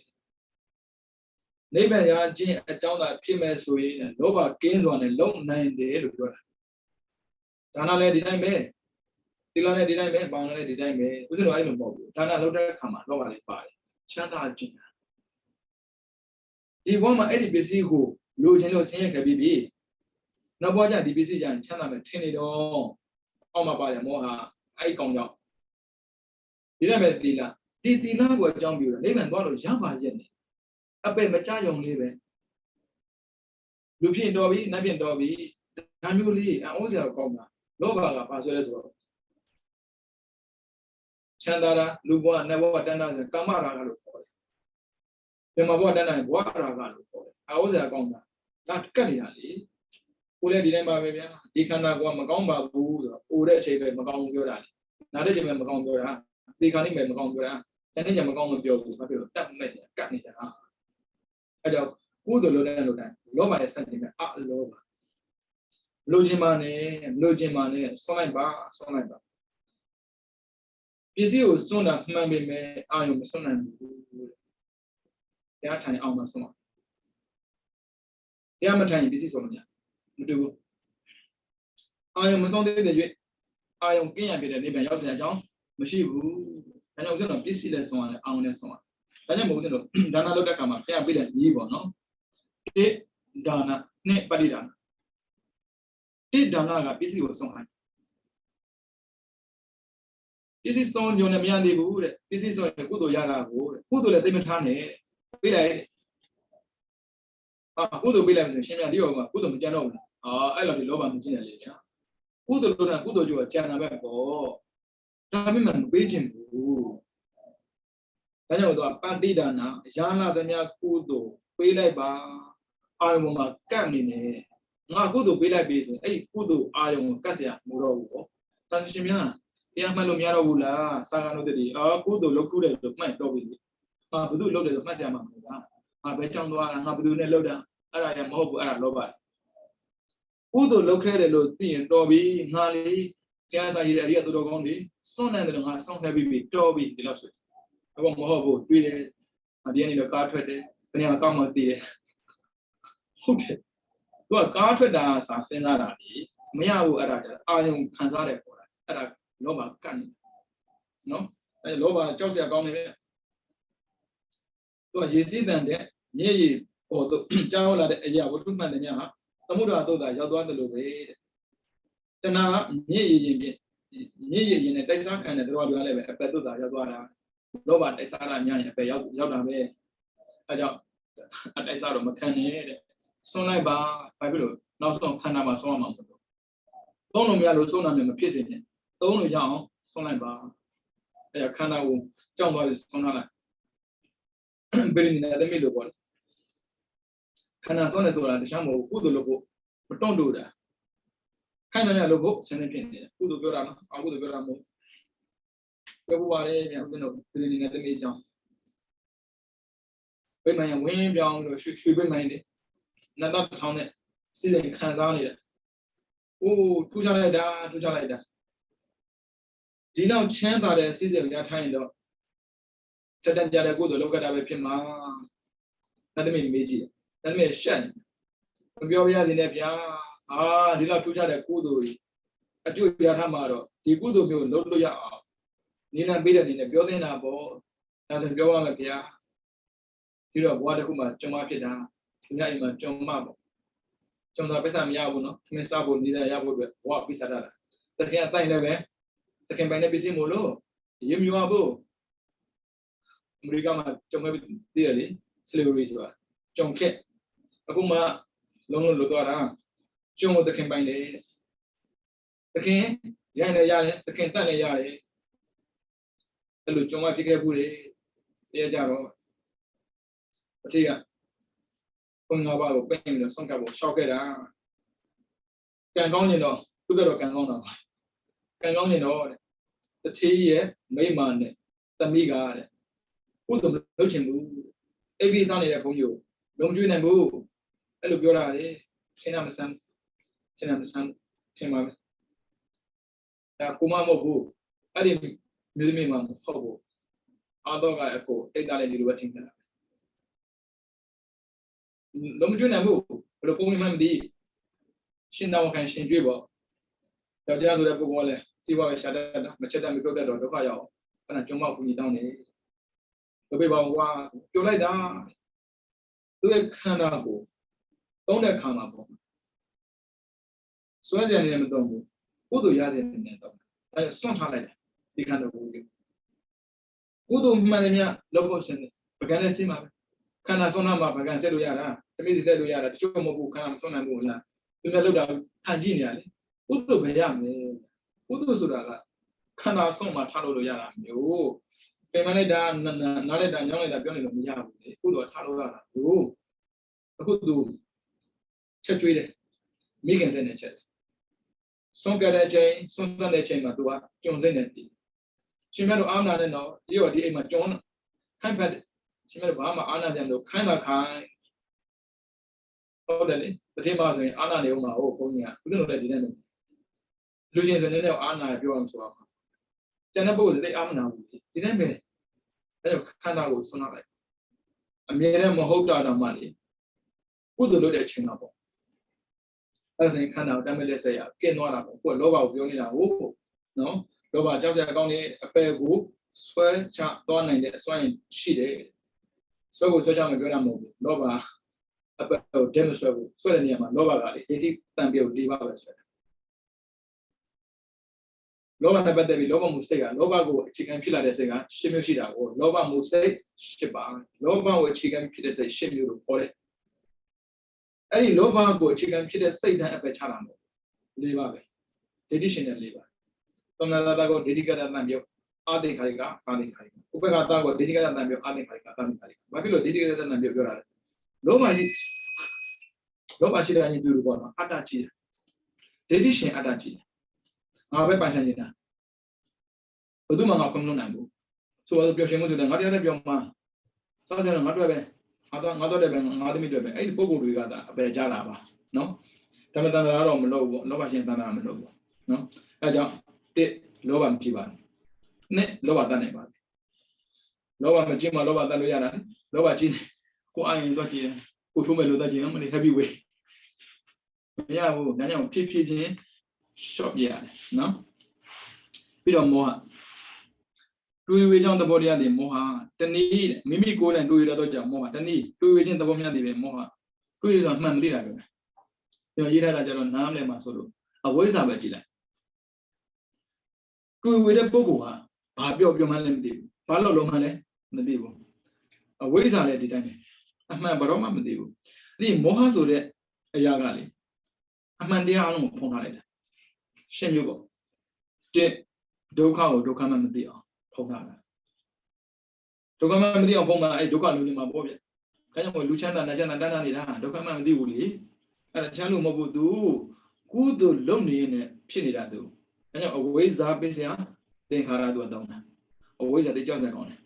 Speaker 1: Neighbor Yaji, a town that females who in Nova gains on a long 9 days. Dana did I make? Tilana did I make? Bound did I make? Was no item mobile. Dana loaded come on, nobody buy. Chanta Gina. He won my Eddie busy who, Lugino Saint Kabibi. Nobody at the busy and Chana Tinny on. အောက်မှာပါတယ်မောဟအဲ့ကောင်ကြောင့်ဒီလည်းပဲတီလာကိုအကြောင်းပြုတယ်နိဗ္ဗာန်သွားလို့ရပါရဲ့နဲ့အပေမကြယုံလေးပဲလူဖြစ်တော်ပြီနတ်ဖြစ်တော်ပြီဒါမျိုးလေးအောစရာကောင်းတာလောဘကဘာဆိုလဲဆိုတော့ချမ်းသာတာလူဘဝနတ်ဘဝတဏ္ဍာဆိုကာမရာဂလို့ခေါ်တယ်ဓမ္မဘဝတဏ္ဍာဘဝရာဂလို့ခေါ်တယ်အောစရာကောင်းတာဒါကတ်နေတာလေကိုလည်းဒီတိုင်းပါပဲဗျာဒီခန္ဓာကမကောင်းပါဘူးဆိုတော့အိုတဲ့အချိန်ပဲမကောင်းဘူးပြောတာလေနားတဲ့အချိန်ပဲမကောင်းပြောတာဒီခါနေပဲမကောင်းပြောတာတနေ့ကျမကောင်းမပြောဘူးဘာဖြစ်လို့တတ်မဲ့တယ်ကတ်နေတာအဲကြောင့်ကုသိုလ်လုပ်တဲ့လုပ်တိုင်းလောဘရဲ့စက်တင်မဲ့အလောဘလိုချင်ပါနဲ့လိုချင်ပါနဲ့ဆွလိုက်ပါပစ္စည်းကိုစွန့်တာမှန်ပေမဲ့အာယုံမစွန့်နိုင်ဘူးတရားထိုင်အောင်မစွန့်ပါတရားမထိုင်ရင်ပစ္စည်းစွန့်မရမတူဘူးအာယုံမစွန့်သေးတဲ့၍အာယုံကင်းရပြတဲ့နိဗ္ဗာန်ရောက်စရာအကြောင်းမရှိဘူးဒါကြောင့်ဦးဇင်းတို့ပစ္စည်းလည်းစွန့်ရတယ်အာယုံလည်းစွန့်ရတယ်ဒါကြောင့်မို့ဦးဇင်းတို့ဒါနလုပ်တဲ့အခါမှာဖျက်ပြတဲ့နည်းပေါ့နော်တိဒါနနဲ့ပရိဒါနတိဒါနကပစ္စည်းကိုစွန့်လိုက်ပစ္စည်းစွန့်ညုံနဲ့မရသေးဘူးတဲ့ပစ္စည်းစွန့်ရင်ကုသိုလ်ရတာကိုတဲ့ကုသိုလ်လည်းသိမထားနဲ့ပေးလိုက်ကုသိုလ်ပေးလိုက်လို့ရှင်ပြန်ဒီရောကကုသိုလ်မကြံတော့ဘူးအဲ့လိုဒီလောဘမကျင့်ရလေညာကုသိုလ်လုပ်တာကုသိုလ်ကျိုးကကြံတာပဲပေါ့ဒါပေမဲ့မပေးခြင်းဘူးဒါကြောင့်တော့ပတိဒါနယာနာသမျှကုသိုလ်ပေးလိုက်ပါအာယုံပေါ်မှာကပ်နေတယ်ငါကုသိုလ်ပေးလိုက်ပြီဆိုရင်အဲ့ဒီကုသိုလ်အာယုံကိုကတ်เสียမလို့ဘူးပေါ့ဒါဆိုရှင်များတရားမှတ်လို့မရတော့ဘူးလားစာကံတို့တည်းကုသိုလ်လုပ်ခုတယ်လို့မှတ်တော့ပြီဘယ်သူလုပ်တယ်ဆိုမှတ်เสียမှာမဟုတ်လားဘယ်ကြောင့်သွားတာငါဘယ်သူနဲ့လုပ်တာအဲ့ဒါရမဟုတ်ဘူးအဲ့ဒါလောဘကုသိုလ်လုပ်ခဲ့တယ်လို့သိရင်တော်ပြီငါလေးတရားစာရည်တဲ့အရိယသူတော်ကောင်းတွေစွန့်နိုင်တယ်လို့ငါဆုံးဖြတ်ပြီးတော်ပြီဒီလောက်ဆိုအခုမဟုတ်ဘူးတွေ့တယ်ဒီနေ့တော့ကားထွက်တယ်ဘယ်နေရာကောင်းမှသိတယ်ဟုတ်တယ်သူကကားထွက်တာစာစဉ်းစားတာဒီမရဘူးအဲ့ဒါအာယုံခံစားတယ်ခေါ်တာအဲ့ဒါလောဘကတ်နေနော်အဲ့လောဘကြောက်စရာကောင်းနေတယ်သူကရေစည်းတန်တဲ့မြေရည်ပေါ်တော့ကြောက်လာတဲ့အရာဝတ္ထုမှန်တဲ့ညဟာသမုဒ္ဒရာသုတ်တာရောက်သွားတယ်လို့ပဲတဲ့တဏှာမြေရည်ရင်ဖြင့်မြေရည်ရင်နဲ့တိုက်စားခံတဲ့တော်တော်လည်းပဲအပက်သုတ်တာရောက်သွားတာလောဘတိုက်စားတာညရင်အပက်ရောက်တာပဲအဲကြောင့်အတိုက်စားတော့မခံနဲ့တဲ့ဆွန့်လိုက်ပါဘာဖြစ်လို့နောက်ဆုံးခန္ဓာမှာဆွန့်ရမှာမဟုတ်ဘူးသုံးလို့မရလို့ဆွန့်တာမျိုးမဖြစ်စေနဲ့သုံးလို့ရအောင်ဆွန့်လိုက်ပါအဲခန္ဓာကိုကြောက်သွားလို့ဆွန့်လိုက်ဘယ်နည်းနဲ့သမီးလို့ပေါ့ခန္ဓာဆွန့်နေဆိုတာတခြားမဟုတ်ကုသိုလ်လို့ဖို့မတွန့်လို့တာခိုင်းတယ်လို့ဖို့ဆင်းနေဖြစ်နေတယ်ကုသိုလ်ပြောတာနော်အကုသိုလ်ပြောတာမဟုတ်ပြောဖို့ပါတယ်ပြန်ဦးတို့ဘယ်နည်းနဲ့သမီးကြောင့်ဘယ်မှန်ဝင်းပြောင်းလို့ရွှေဘယ်မှန်နေနတ်တော်ထောင်းနဲ့စီစဉ်ခံစားနေတယ်။အိုးထူးခြားလိုက်တာဒီလောက်ချမ်းသာတဲ့စီစဉ်ရထားရင်တော့တက်တက်ကြတဲ့ကုသိုလ်လောကတာပဲဖြစ်မှာ။ဒါတမင်မေးကြည့်။ဒါတမင်ရှက်မပြောပြရစေနဲ့ဗျာ။ဒီလောက်ထူးခြားတဲ့ကုသိုလ်အကျိုးရထားမှာတော့ဒီကုသိုလ်မျိုးလုပ်လို့ရအောင်နေလံပေးတဲ့အနေနဲ့ပြောသင့်တာပေါ့။ဒါဆိုပြောရမယ်ဗျာ။ဒီတော့ဘဝတစ်ခုမှာကြုံမှဖြစ်တာသူများအိမ်မှာကြုံမှပေါ့ကြုံစားပိဿမရဘူးနော်ခင်းစားဖို့နေရဖို့အတွက်ဘဝပိဿတာတခင်အတိုင်းလည်းပဲတခင်ပိုင်တဲ့ပစ္စည်းမို့လို့ရေမြွားဖို့အမေရိကန်မှာကြုံမဲ့တည်ရလေ slavery ဆိုတာကြုံခက်အခုမှလုံးလုံးလွတ်သွားတာကြုံလို့တခင်ပိုင်တယ်တခင်ရိုင်းလည်းရတယ်တခင်တက်လည်းရတယ်အဲ့လိုကြုံမှဖြစ်ခဲ့ဘူးလေတရားကြတော့အတိကဘုံငါးပါးကိုပြင်ပြီးတော့ဆုံးကပ်ဖို့ရှောက်ခဲ့တာကံကောင်းနေတော့သူကတော့ကံကောင်းတာပါကံကောင်းနေတော့တထေးရဲ့မိမနဲ့သမီးကတဲ့ကုသိုလ်လုပ်ချင်ဘူးအိပ်ပြီးစားနေတဲ့ဘုန်းကြီးကိုလုံကျွေးနိုင်ဘူးအဲ့လိုပြောတာလေထင်တာမဆန်းထင်ပါမယ်ဒါကိုမမဟုတ်ဘူးအဲ့ဒီမျိုးသမီးမှမဟုတ်ဘူးအာတော့ကအကိုတိတ်တာလည်းဒီလိုပဲထင်တယ်လုံးမကျွနိုင်ဘူးဘယ်လိုပုံမှန်မသိရှင်းတော်ခံရှင်းတွေ့ပေါ့တရားဆိုတဲ့ပုဂ္ဂိုလ်ကလည်းစီးပွားရေးရှာတတ်တာမချက်တတ်မပြုတ်တတ်တော့ဒုက္ခရောက်အဲ့ဒါကျုံမောက်ကူညီတောင်းနေဘယ်ပါကွာပြောလိုက်တာသူ့ရဲ့ခန္ဓာကိုသုံးတဲ့ခါမှာပေါ့စွဲစရာနေလည်းမသုံးဘူး ကုသိုလ်ရစေနေတော့အဲဆွန့်ထားလိုက်တယ်ဒီခန္ဓာကိုယ်ကြီးကုသိုလ်မှန်တယ်များလောက်ဖို့ရှင်တယ်ပကံနဲ့စိမှာပဲခန္ဓာဆွန့်ထားမှာပကံဆက်လို့ရတာတမိစီဆက်လို့ရတာတချို့မဟုတ်ဘူးခန္ဓာမဆွန့်နိုင်ဘူးလားသူများလောက်တာဟန်ကြည့်နေရလေကုသိုလ်ပဲရမယ်ကုသိုလ်ဆိုတာကခန္ဓာဆွန့်မှာထားလို့ရတာမျိုးပြန်မလိုက်တာနားလိုက်တာညောင်းလိုက်တာပြောနေလို့မရဘူးလေကုသိုလ်ထားလို့ရတာမျိုးအခုသူချက်ကျွေးတယ်မိခင်စက်နဲ့ချက်တယ်ဆွန့်ကြတဲ့အချိန်ဆွန့်တဲ့အချိန်မှာသူကကြုံစိတ်နဲ့တည်ရှင်မတို့အာနာနဲ့တော့ဒီရောဒီအိမ်မှာကြုံခိုင်းဖက်ရှင်မတို့ဘာမှအာနာကြံလို့ခိုင်းတာခိုင်းဟုတ်တယ်လေတတိမဆိုရင်အာနာနေဦးမှာဟုတ်ဘုန်းကြီးကဘုရားတို့လည်းဒီနဲ့လူချင်းစနေနဲ့အာနာပြောအောင်ဆိုအောင်ကျန်တဲ့ပုဂ္ဂိုလ်တွေအာမနာဘူးဒီနဲ့ပဲအဲခန္ဓာကိုဆွန့်လိုက်အမြဲတမ်းမဟုတ်တာတော့မှလေကုသိုလ်လုပ်တဲ့အချိန်တော့ပေါ့အဲဒါဆိုရင်ခန္ဓာကိုတမ်းမဲ့လက်ဆက်ရကင်းသွားတာပေါ့ကိုယ်လောဘကိုပြောနေတာဟုတ်နော်လောဘကြောက်စရာကောင်းတဲ့အပယ်ကိုဆွဲချသွားနိုင်တဲ့အစွမ်းရှိတယ်ဆွဲကိုဆွဲချမပြောတာမဟုတ်ဘူးလောဘအပယ်ကိုဒဲမဆွဲဘူးဆွဲတဲ့နေရာမှာလောဘကလေဒိဋ္ဌိတန်ပြုတ်၄ပါးပဲဆွဲတယ်လောဘနဲ့ပတ်သက်ပြီးလောဘမှုစိတ်ကလောဘကိုအခြေခံဖြစ်လာတဲ့စိတ်က၈မျိုးရှိတာကိုလောဘမှုစိတ်၈ပါးလောဘကိုအခြေခံဖြစ်တဲ့စိတ်၈မျိုးလို့ခေါ်တယ်အဲ့ဒီလောဘကိုအခြေခံဖြစ်တဲ့စိတ်တိုင်းအပယ်ချတာမဟုတ်၄ပါးပဲဒိဋ္ဌိရှင်တဲ့၄ပါးသမဏတာကိုဒိဋ္ဌိကတတန်ပြုတ်အာတိခါရိကအာတိခါရိကဥပ္ပကတာကိုဒိဋ္ဌိကတတန်ပြုတ်အာတိခါရိကအာတိခါရိကဘာဖြစ်လို့ဒိဋ္ဌိကတတန်ပြုတ်ပြောတာလဲလောဘရှိတဲ့အနေတူလို့ပေါ့နော်အတ္တကြီးဒိဋ္ဌိရှင်အတ္တကြီးငါပဲပိုင်ဆိုင်နေတာဘယ်သူမှငါကွန်မလို့နိုင်ဘူးဆိုတော့ပြောရှင်မှုဆိုတဲ့ငါတရားနဲ့ပြောမှစားစရာငါတွေ့ပဲငါတော့တယ်ပဲငါသမီးတွေ့ပဲအဲ့ဒီပုံကိုယ်တွေကသာအပယ်ကြတာပါနော်ဓမ္မတန်တာတော့မလုပ်ဘူးလောဘရှင်တန်တာမလုပ်ဘူးနော်အဲကြောင့်တစ်လောဘမကြည့်ပါနဲ့နှစ်လောဘတတ်နိုင်ပါစေလောဘမကြည့်မှလောဘတတ်လို့ရတာလောဘကြည့်ကိုအာရင်တော့ကြည့်တယ်ကိုထိုးမဲ့လို့တော့ကြည့်နော်မနေ happy way မရဘူးဒါကြောင့်ဖြည်းဖြည်းချင်း short ပြရတယ်နော်ပြီးတော့မောဟတွေးဝေကြောင့်သဘောတရားတွေမောဟတနည်းမိမိကိုယ်နဲ့တွေးရတော့ကြောင့်မောဟတနည်းတွေးဝေခြင်းသဘောများတွေပဲမောဟတွေးဆိုတာမှန်မသိတာပဲကျွန်တော်ရေးထားတာကြတော့နားမလည်မှာဆိုလို့အဝိဇ္ဇာပဲကြည့်လိုက်တွေးဝေတဲ့ပုဂ္ဂိုလ်ကဘာပြောမှလည်းမသိဘူးဘာလို့လုံးမှလည်းမသိဘူးအဝိဇ္ဇာလည်းဒီတိုင်းပဲအမှန်ဘာတော့မှမသိဘူးဒီမောဟဆိုတဲ့အရာကလေအမှန်တရားအလုံးကိုဖုံးထားလိုက်တာရှင်းမျိုးပေါ့တဲ့ဒုက္ခကိုဒုက္ခမှမသိအောင်ဖုံးထားတာဒုက္ခမှမသိအောင်ဖုံးတာအဲ့ဒုက္ခလူနေမှာပေါ့ဗျဒါကြောင့်မို့လူချမ်းသာနတ်ချမ်းသာတန်းတန်းနေတာဒုက္ခမှမသိဘူးလေအဲ့ဒါချမ်းလို့မဟုတ်ဘူးသူကုသိုလ်လုပ်နေနေဖြစ်နေတာသူဒါကြောင့်အဝိဇ္ဇာပစ္စယသင်္ခါရသူတောင်းတာအဝိဇ္ဇာတိကြောက်စရာကောင်းတယ်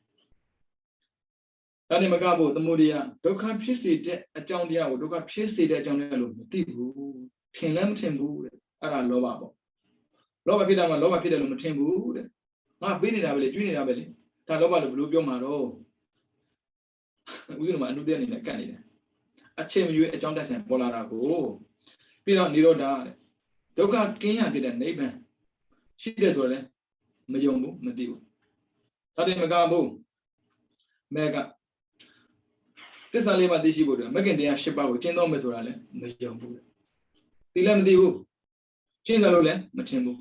Speaker 1: ဒါနဲ့မကဘူးသမုဒိယဒုက္ခဖြစ်စေတဲ့အကြောင်းတရားကိုဒုက္ခဖြစ်စေတဲ့အကြောင်းတရားလို့မသိဘူးထင်လည်းမထင်ဘူးတဲ့အဲ့ဒါလောဘပေါ့လောဘဖြစ်တာမှလောဘဖြစ်တယ်လို့မထင်ဘူးတဲ့ငါပေးနေတာပဲလေကျွေးနေတာပဲလေဒါလောဘလို့ဘယ်လိုပြောမှာတော့ဦးဇင်းတို့ကအနုတ္တအနေနဲ့ကတ်နေတယ်အချိန်မရွေးအကြောင်းတက်ဆင်ပေါ်လာတာကိုပြီးတော့និရောဓတဲ့ဒုက္ခကင်းရဖြစ်တဲ့နိဗ္ဗာန်ရှိတယ်ဆိုတော့မယုံဘူးမသိဘူးဒါတည်းမကဘူးမဲကသစ္စာလေးပါသိရှိဖို့အတွက်မဂ္ဂင်တရား၈ပါးကိုကျင့်သုံးမယ်ဆိုတာလည်းမယုံဘူးဒီလည်းမသိဘူးကျင့်ကြလို့လည်းမထင်ဘူး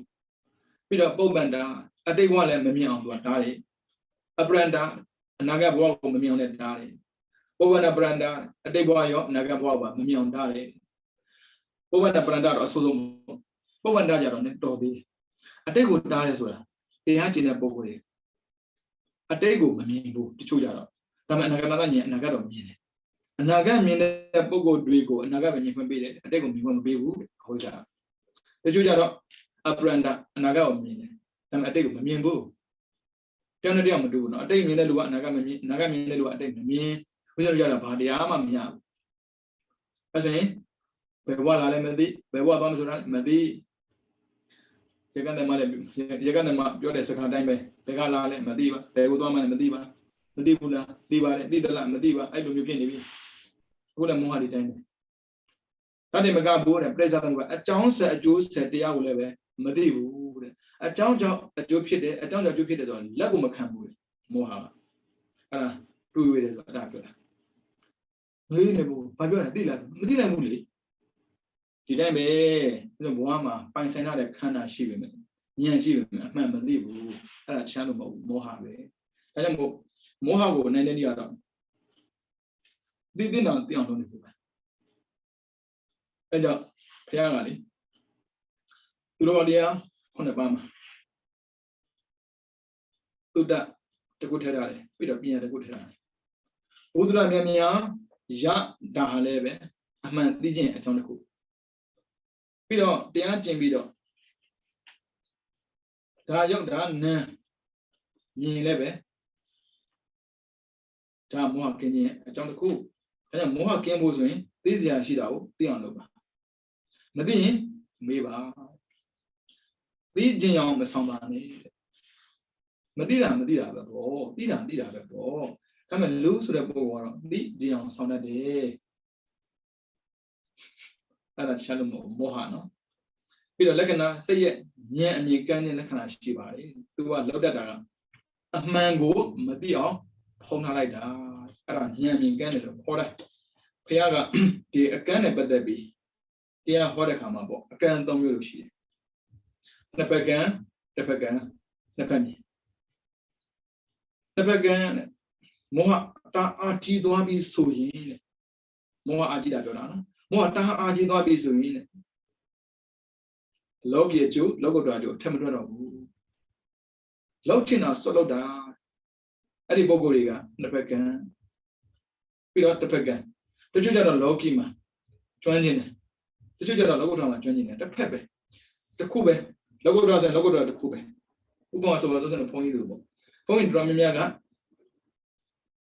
Speaker 1: ပြီးတော့ပုပ္ပန္တာအတိတ်ဘဝလည်းမမြင်အောင်သူကဓာတ်တယ်အပရန္တာအနာဂတ်ဘဝကိုမမြင်အောင်လည်းဓာတ်တယ်ပုပ္ပန္တာပရန္တာအတိတ်ဘဝရောအနာဂတ်ဘဝပါမမြင်အောင်ဓာတ်တယ်ပုပ္ပန္တာပရန္တာတော့အဆိုးဆုံးပုပ္ပန္တာကြတော့လည်းတော်သေးတယ်အတိတ်ကိုဓာတ်တယ်ဆိုတာတရားကျင့်တဲ့ပုဂ္ဂိုလ်တွေအတိတ်ကိုမမြင်ဘူးတချို့ကြတော့ဒါပေမဲ့အနာဂတ်ကမြင်အနာဂတ်တော့မြင်တယ်အနာဂတ်မြင်တဲ့ပုဂ္ဂိုလ်တွေကိုအနာဂတ်ပဲမြင်ခွင့်ပေးတယ်အတိတ်ကိုမြင်ခွင့်မပေးဘူးဟုတ်ကြတာတချို့ကြတော့အပရန္တာအနာဂတ်ကိုမြင်တယ်ဒါပေမဲ့အတိတ်ကိုမမြင်ဘူးတယောက်နဲ့တယောက်မတူဘူးเนาะအတိတ်မြင်တဲ့လူကအနာဂတ်မမြင်အနာဂတ်မြင်တဲ့လူကအတိတ်မမြင်ဘုရားတို့ကြတာဘာတရားမှမရဘူးအဲဆိုရင်ဘယ်ဘဝလာလဲမသိဘယ်ဘဝသွားမဆိုတာမသိရကနေမှလည်းရကနေမှပြောတဲ့စကားတိုင်းပဲဘယ်ကလာလဲမသိပါဘယ်ကိုသွားမှလည်းမသိပါမသိဘူးလားသိပါတယ်သိသလားမသိပါအဲ့လိုမျိုးဖြစ်နေပြီအခုလည်းမောဟတွေတိုင်းပဲဒါတည်းမကဘူးတဲ့ပြိဿသမုပ္ပါအကြောင်းဆက်အကျိုးဆက်တရားကိုလည်းပဲမသိဘူးတဲ့အကြောင်းကြောင့်အကျိုးဖြစ်တယ်အကြောင်းကြောင့်အကျိုးဖြစ်တယ်ဆိုတော့လက်ကိုမခံဘူးမောဟကအဲ့ဒါတွေးဝေးတယ်ဆိုတာအဲ့ဒါပြောတာငေးနေဘူးဘာပြောလဲသိလားမသိနိုင်ဘူးလေ ဒီတိုင်းပဲဘဝမှာပိုင်ဆိုင်ရတဲ့ခန္ဓာရှိပေမဲ့ဉာဏ်ရှိပေမဲ့အမှန်မသိဘူးအဲ့ဒါချမ်းလို့မဟုတ်ဘူးမောဟပဲဒါကြောင့်မို့မောဟကိုနိုင်တဲ့နေရာတော့သိသိအောင်သိအောင်လုပ်နေဖို့ပဲအဲ့ကြောင့်ဘုရားကလေသူတော်တရား9ပါးမှာသုဒ္ဓတကုထရတယ်ပြီးတော့ပညာတကုထရတယ်ဘုဒ္ဓမြတ်များရဒါဟာလည်းပဲအမှန်သိခြင်းအကြောင်းတစ်ခုပြီးတော့တရားကျင့်ပြီးတော့ဒါရောက်ဒါနံမြင်လည်းပဲဒါမောဟကင်းခြင်းအကြောင်းတစ်ခုအဲဒါမောဟကင်းဖို့ဆိုရင်သိစရာရှိတာကိုသိအောင်လုပ်ပါမသိရင်မေးပါသိခြင်းအောင်မဆောင်ပါနဲ့မသိတာပဲပေါ့သိတာပဲပေါ့ဒါပေမဲ့လူဆိုတဲ့ပုဂ္ဂိုလ်ကတော့သိခြင်းအောင်ဆောင်တတ်တယ်အဲ့ဒါရှာလို့မောဟနော်ပြီးတော့လက္ခဏာစိတ်ရဲ့ဉာဏ်အမြင်ကမ်းတဲ့လက္ခဏာရှိပါတယ်သူကလောက်တတ်တာကအမှန်ကိုမသိအောင်ဖုံးထားလိုက်တာအဲ့ဒါဉာဏ်အမြင်ကမ်းတယ်လို့ခေါ်တယ်ဘုရားကဒီအကန့်နဲ့ပတ်သက်ပြီးတရားဟောတဲ့ခါမှာပေါ့အကန့်၃မျိုးလို့ရှိတယ်နှစ်ဖက်ကံတစ်ဖက်ကံနှစ်ဖက်မြင်တစ်ဖက်ကံမောဟတာအာကြီးသွားပြီးဆိုရင်မောဟအာကြီးတာပြောတာနော်မောဟတာအာကြီးသွားပြီးဆိုရင်လောကီအကျိုးလောကုတ္တရာအကျိုးထက်မထွက်တော့ဘူးလောက်ချင်တာဆွတ်လောက်တာအဲ့ဒီပုဂ္ဂိုလ်တွေကနှစ်ဖက်ကံပြီးတော့တစ်ဖက်ကံတချို့ကျတော့လောကီမှာကျွမ်းကျင်တယ်တချို့ကျတော့လောကုတ္တရာမှာကျွမ်းကျင်တယ်တစ်ဖက်ပဲတစ်ခုပဲလောကုတ္တရာဆိုရင်လောကုတ္တရာတစ်ခုပဲဥပမာဆိုတော့ဘုန်းကြီးတို့ပေါ့ဘုန်းကြီးတို့များများက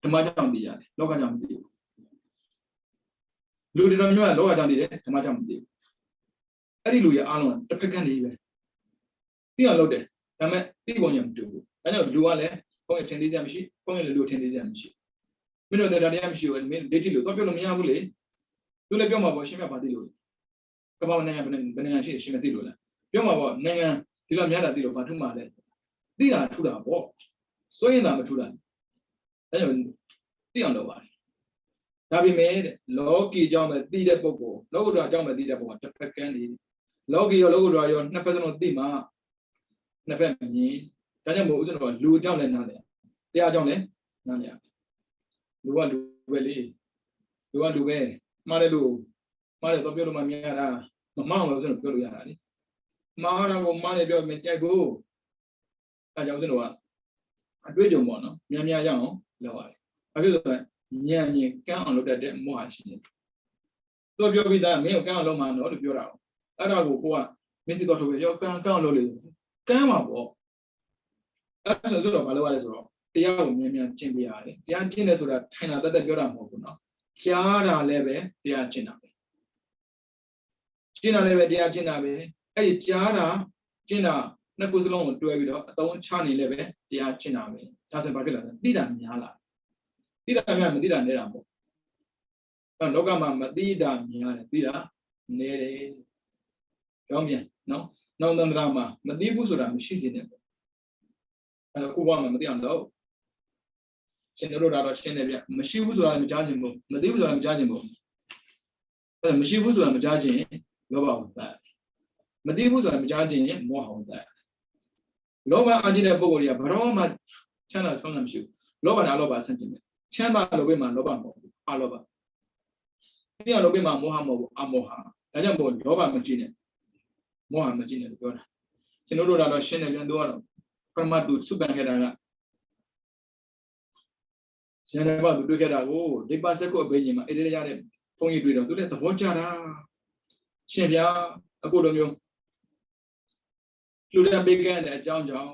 Speaker 1: ဓမ္မကြောင့်သိရတယ်လောကကြောင့်မသိဘူးလူတွေတော်များကလောကကြောင့်သိတယ်ဓမ္မကြောင့်မသိဘူးအဲ့ဒီလူရဲ့အားလုံးတစ်ဖက်ကနေပဲသိအောင်လုပ်တယ်ဒါပေမဲ့သိပုံရမတူဘူးဒါကြောင့်လူကလည်းဘုန်းကြီးထင်သေးစရာမရှိဘုန်းကြီးလည်းလူထင်သေးစရာမရှိမင်းတို့တရားတရားမရှိဘူးမင်းဒိဋ္ဌိလို့တော့ပြောလို့မရဘူးလေသူလည်းပြောမှာပေါ့ရှင်းပြပါသိလို့ကမ္ဘာနိုင်ငံဘယ်နိုင်ငံရှိရှင်းမသိလို့လားပြောမှာပေါ့နိုင်ငံဒီလိုများတာသိလို့ဘာထူးမှာလဲသိတာထူတာပေါ့စိုးရင်သာမထူတာဒါကြောင့်သိအောင်လုပ်ပါတယ်ဒါပေမဲ့လောကီကြောင့်ပဲသိတဲ့ပုဂ္ဂိုလ်လောကုတ္တရာကြောင့်ပဲသိတဲ့ပုဂ္ဂိုလ်တစ်ဖက်ကန်းနေလောကီရောလောကုတ္တရာရောနှစ်ဖက်စလုံးသိမှနှစ်ဖက်မြင်ဒါကြောင့်မို့ဦးဇင်းတော်ကလူကြောင့်လည်းနားလေတရားကြောင့်လည်းနားလေလူကလူပဲလေလူကလူပဲမှားတယ်လို့မှားတယ်တော့ပြောလို့မှမြင်ရတာမမှားအောင်ဦးဇင်းတော်ပြောလို့ရတာလေမှားတာကိုမှားတယ်ပြောမြင်ကြိုက်ဖို့အဲကြောင့်ဦးဇင်းတော်ကအတွေ့အကြုံပေါ့နော်များများရအောင်လုပ်ရတယ်ဘာဖြစ်လို့လဲဉာဏ်မြင်ကန်းအောင်လုပ်တတ်တဲ့မောဟရှိတယ်သူပြောပြီးသားမင်းကိုကန်းအောင်လုပ်မှာတော့လို့ပြောတာအဲ့ဒါကိုကိုကမစ္စည်းတော်ထုတ်ပြီးရောကန်းအောင်လုပ်လေကန်းမှာပေါ့အဲ့ဒါဆိုတော့ဘာလုပ်ရလဲဆိုတော့တရားကိုမြင်မြန်ကျင့်ပြရတယ်တရားကျင့်တယ်ဆိုတာထိုင်တာတက်တက်ပြောတာမဟုတ်ဘူးနော်ကြားတာလည်းပဲတရားကျင့်တာပဲကျင့်တာလည်းပဲတရားကျင့်တာပဲအဲ့ဒီကြားတာကျင့်တာနှစ်ခုစလုံးကိုတွဲပြီးတော့အသုံးချနေလည်းပဲတရားကျင့်တာပဲဒါဆိုဘာဖြစ်လဲသိတာများလားသိတာများမသိတာနေတာပေါ့အဲ့လောကမှာမသိတာများတယ်သိတာနည်းတယ်ကြောင်းပြန်နော်နောက်သန္တရာမှာမသိဘူးဆိုတာမရှိစေနဲ့ပေါ့အဲ့တော့ခုဘဝမှာမသိအောင်လုပ်ရှင်တို့တော့ရှင်းတယ်ဗျမရှိဘူးဆိုတာမကြားခြင်းဘူးမသိဘူးဆိုတာမကြားခြင်းဘူးအဲ့မရှိဘူးဆိုတာမကြားခြင်းလောဘဝတ္တမသိဘူးဆိုတာမကြားခြင်းမောဟဝတ္တလောဘအာကြီးတဲ့ပုဂ္ဂိုလ်တွေကဘရောမှချမ်းသာဆုံးတာမရှိဘူးလောဘနဲ့အလောဘဆန့်ကျင်တယ်ချမ်းသာလောဘမှာလောဘမဟုတ်ဘူးအလောဘသိအောင်လောဘမှာမောဟမဟုတ်ဘူးအမောဟဒါကြောင့်မို့လောဘမကြည့်နဲ့မောဟမကြည့်နဲ့လို့ပြောတာကျွန်တော်တို့တော့ရှင်းတယ်ပြန်တော့ပရမတ်တုစုပန်ခဲ့တာကရန်တယ်ဘာသူတွေ့ခဲ့တာကိုဒိပါစက်ကိုအဘိညာဉ်မှာအေးရရတဲ့ဘုန်းကြီးတွေ့တော့သူလည်းသဘောကျတာရှင်ဗျာအခုလိုမျိုးလူတွေပေးခဲ့တဲ့အကြောင်းကြောင့်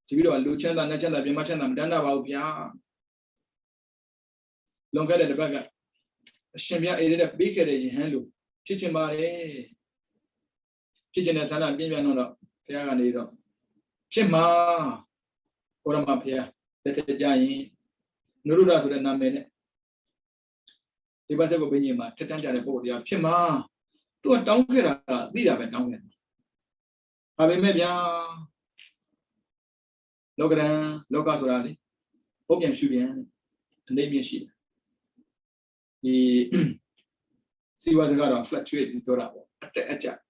Speaker 1: ဒီပြီးတော့လူချမ်းသာနဲ့ချမ်းသာပြမချမ်းသာမတန်းတာပါဘူးဗျာလွန်ခဲ့တဲ့တစ်ပတ်ကအရှင်ဗျာအေးရတဲ့ပေးခဲ့တဲ့ယဟန်လူဖြစ်ချင်ပါတယ်ဖြစ်ချင်တဲ့ဆန္ဒပြင်းပြတော့ဘုရားကနေတော့ဖြစ်မှာဘုရားမဘုရားလက်ထကြရင်နုရုဒ္ဒဆိုတဲ့နာမည်နဲ့ဒီဘက်ဆက်ကိုဘိညာဉ်မှာထက်တန်းကြတဲ့ပုဂ္ဂိုလ်တရားဖြစ်မှာသူကတောင်းခဲ့တာကသိတာပဲတောင်းခဲ့တယ်။ဒါပေမဲ့ဗျာလောကရန်လောကဆိုတာလေဘုတ်ပြန်ရှုပြန်အနေမြင့်ရှိတယ်။ဒီ See what's got fluctuate in Dora. Attack.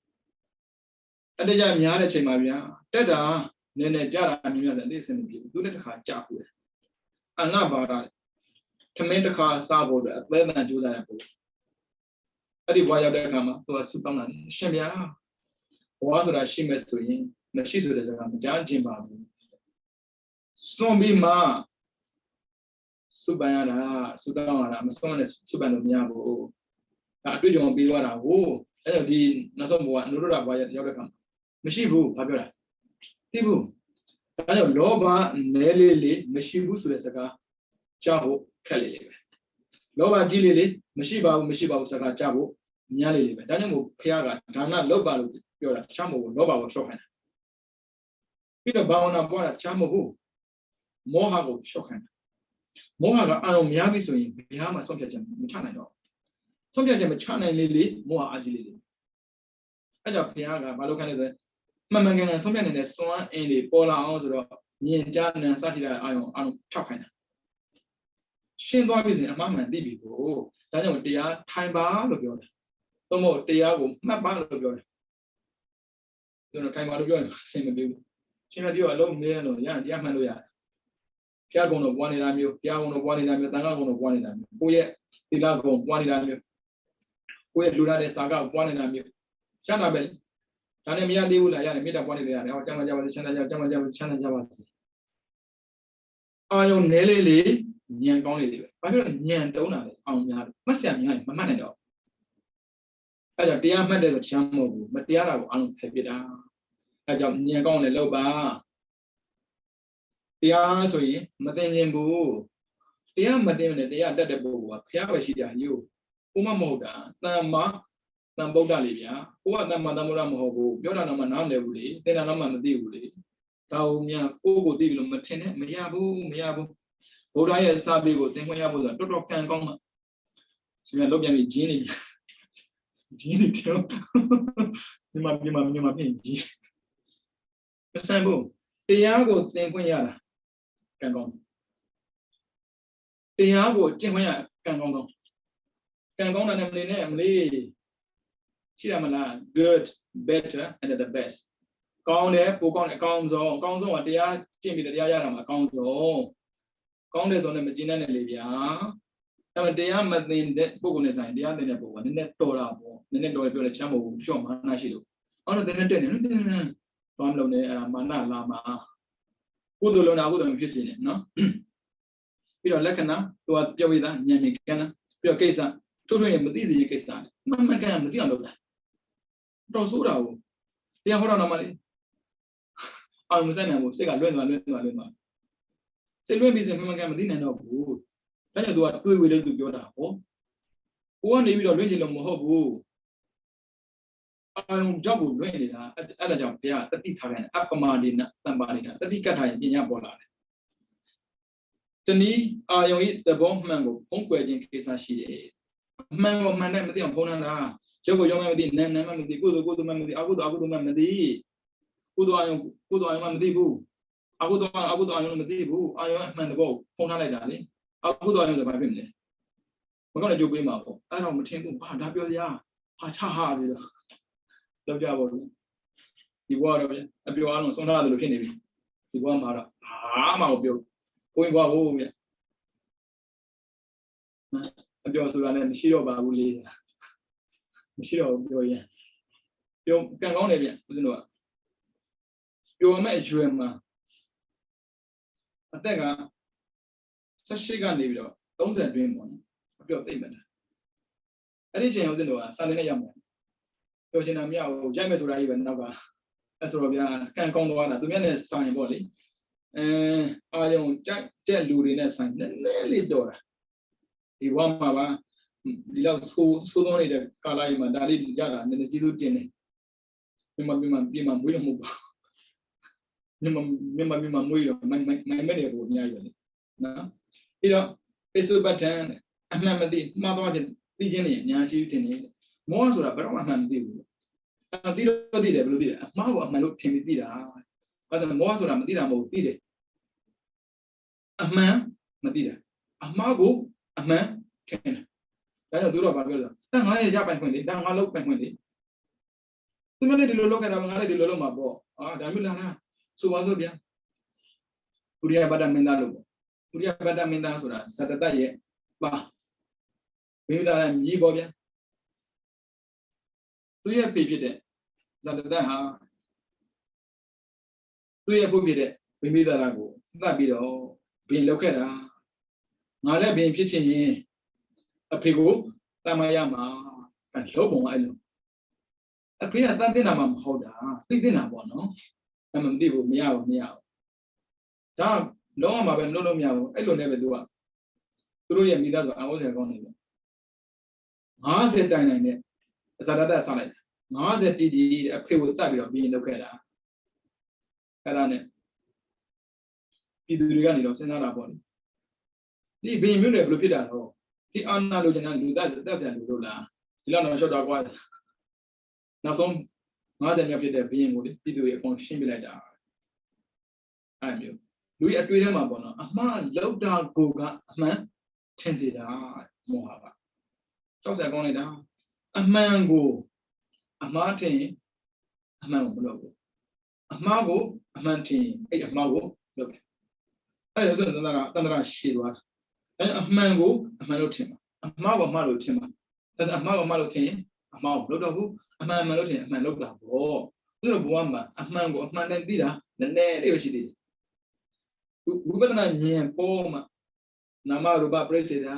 Speaker 1: At the young Yana Chemavia, Tada, Nene Jara, and you listen, do let her chap with. And now about to make the car sabo, whether I do that. I did why they come to a superman. Shemia was that she messed to him, but she's with a judging Babu. Sombi ma Subana, Sudana, Mason, Subanomiabo. I do not be what I will. I did not someone, Nura by the other come. Meshibu, Pabula. Tibu. I have Loba, Nelly, Meshibu, Suesaka, Chaho, Kali. Loba Gilili, Meshiba, Saka, Chabo, Nyali, Daniel Piaga, Dana, Loba, your Chamo, Loba was shocking. Peter Bauna bought a Chamo, Mohago, shocking. Mohaga, I am Yabi, so in Bihama, something, China. Something China Lily, more agility. I got Piaga, Malocan, Mamma, something in the swan and the polar house of Jan and Saturday on Chocana. She was in a mamma, Dibigo, Daniel, they are time bar of your. No more, they are not bar of your. You know, time out of your same of you. She had you alone, man, or young Maloya. Piagon of one in Amu, Piagon of one in Amu, Tanagon of one in Amu. Oh, yeah, Pilago, one in Amu. We Luna Saga, one in Amu. Chanabel. Tanamia de Ula, I made up one in the other. Chana Javas. I own Nelly, Nyan Goni. I don't Nyan Dona on Yard. Must have my man. I got the Ahmed as a Chamo, but the other on Pepida. I got Nyan Goni Loba. The Asoi, Mathan Boo. The Amadin, the other Boo, Piavashida, you. Uma Moda, Nama. Namboda Livia, who are the Madamura Moho, Yoranama Nandevuli, then Anama Divuli, Taumia, Ogo Divum, Matene, Miabu, Odaya Sabigo, then we have a total can come. So I look at me, Genie. Genie, you might be my G. The Sambo, Tiago, then we are can go. Tiago, Timaya can go. Can go and name. Chiramana, good, better, and the best. Count there, Pukon accounts on the Jimmy the Yayama accounts on. Countess on the Magina and Livia. And they are Madin that Pugunes and the other Nepo, and the net Torah, the net door to the Chamo, show Manashido. On the net, Pamlo, Mana Lama. Udolona wouldn't be seen it, no? Peter Lekana, who are Jovida, Yamikana, Pure Kesa, children with easy Kesa. Mamma can see on that. Rosura, they are normally. I was saying, I will say, I learned. Say, when is a Mamma didn't know who. Then you do what we will do your home. One day we don't really know Mohobu. I don't jump really at a jump there, that it happened, up commanding somebody, that he can hide in your bola. The knee, I eat the bomb mango, Ponquet case as she Mango, my name, the opponent. Jogo young di name the good memory, I would memory. Good I am the boo. I would on the boo. I am the bow. Ponale darling. I would on the Bible. We're going to do bring up. I don't think ya. Ha. The Java. The water, a few hours on other looking. The one part. I'm out built. Going wow. A few hours and she over will. Sure, you can only be, you know. You may dream. I think such a gun, don't say dream one of your statement. Anything was in the Sunday young. Yosina Miao, James or even Nava. As Robia can come one to me sign body. I don't tell you in a sign, nearly door. The one mama. The love school, so only the Kalima, Dali Yara, and the Jidu Jenny. Mimma William. Mimma William, my many of them. Now, you know, it's a button. I remember the mother, the Jenny, Yashi, more so, but I'm a deal. I did a mouth of my look came with but the more so I'm did it. A man, Madida. A margo, a man, can. Kaya dulu apa gitu? Nah nggak ya apa yang kundi? Nah nggak lupa yang kundi. Itu mana di lolo kan? Nggak di lolo mabo. Dami lah na. Subaso dia. Kuria pada minta lu. Kuria pada minta sudah. Satata ye. Bah. Minta yang yibo dia. Tu ye pipi deh. Satata ha. Tu ye pipi deh. Minta lagu. Tapi do. Bin lokera. Nggak bin pipi ni. Apiku. Tamayama. Kan lobo ayo. Api ya tadi nama mauda. Tadi nama no. Nama tibu miau miau. Dah, doa apa ben lolo miau. Elo nebe dua. Turu yang minta tu awak saya kau ni. Nggak setai ni. Sadada salai. Nggak setai di api ucap bila bin lokera. Kerana itu juga ni lo senara pun. Di bin miu le belum pindah lo. Di anak lo jangan lu dah saya lu lah. Bila nak show dah kuat. Nasom nggak saya pindah bin mudi. Itu yang kau simbil aja. Ayo. Lui atui dia mah bono. Ama lau dah goga ama tensi dah muha ba. Cakap saya kau ni dah. Ama go. Ama ten. Ama go. Ama go. Ama ten. Ama go. Look. Ayo tu tentara siapa. Ama go. Ama lo ten. Ama go ama lo ten. Ama go ama lo ten. Ama go lo dah go. Ama lo ten. Ama lo dah go. Lo buat apa? Ama go ama nanti dah. Nanti dia mesti dia. Bukan nanya poma, nama rupa presiden.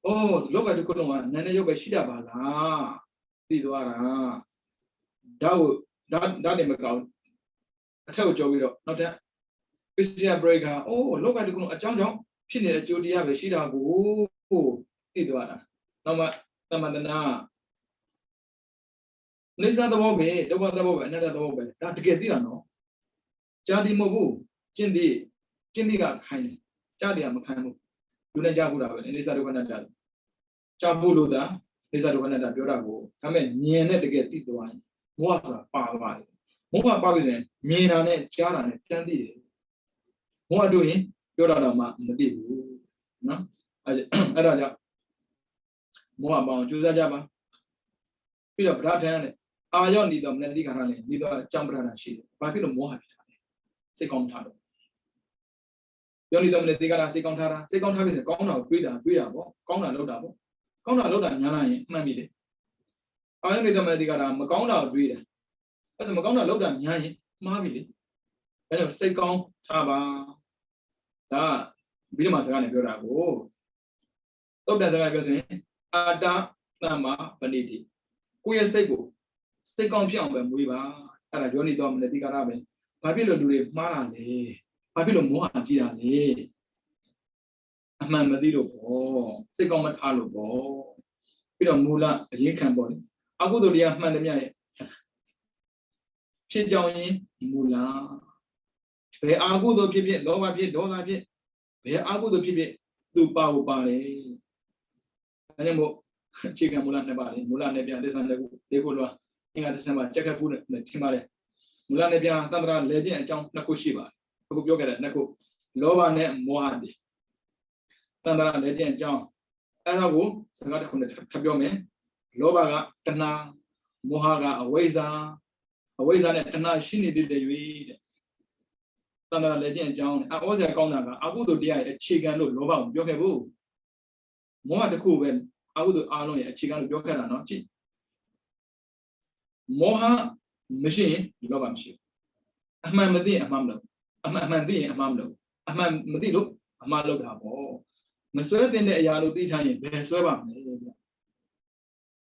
Speaker 1: Oh, loka tu kolongan, nanya juga sida bala, di luar. Dah ni mereka, asal jauh itu, nanti presiden mereka. Oh, loka tu kolongan, jauh, sini jauh dia bersida bu, di luar. Nama dana. Nisa tu bobe, loka tu bobe, nada tu bobe. Dah tiga dia no. Jadi mobu, jadi. Cindi kan kain, jadi apa kain? Dunia jauh dah, ini satu kan ada. Cabulu dah, ini satu kan ada biara go. Kami nyiene dekat itu aja. Muasa pawai, muasa pawai ni, nyiene cara ni candi. Muasa tu ni biara nama mesti bu, na? Ada aja. Muasa bang, cuci aja bang. Bila berat ni, ayam di dalam nanti kerana ni, di dalam campur nasi. Tapi tu muasa ni, sekom thado. Yang itu menjadi cara sekong thara ni kau nak beda bo, kau nak lauda nyala ni mana ni? Ayam itu menjadi cara kau nak beda, tapi kau nak lauda nyala ni mana ni? Kalau sekong thara, dah bila masa ni beda bo, tu dah sekarang biasa ni ada nama pendidik. Kuya sekong piang bermui ba, ada Johnny itu menjadi cara ni, tapi lo dulu mana ni? Tapi lo muha dia ni, aman mesti lo bo, sekong mat halu bo, bila mula ringkan bo ni, aku tu dia aman dia ni, sejauh ni mula, be aku tu pipi, doa pipi, be aku tu pipi, tu pau ni, hanya mo cikgu mula ni biar desan degu lo, ingat desan macam cakap pun cuma le, mula ni biar tentera legend jang nak kusiba. Aku biar nak loba ni muadi. Tentara legend jang. Aku sekarang aku nak terbiar me. Loba ga kena muha ga aweza ni kena sini di dewi. Tentara legend jang. Aku saya kau nak. Aku tu dia cikan lu loba biar ke bu. Muha deku ben. Aku tu anu ya cikan lu biar ke na cik. Muha mesin loba mesin. Ahmad mesti ahmad lo. Ahmad di ahmad lo, ahmad mesti lo, ahmad lo dah bo. Mesra ni ayah lo di thani, besar bang ni.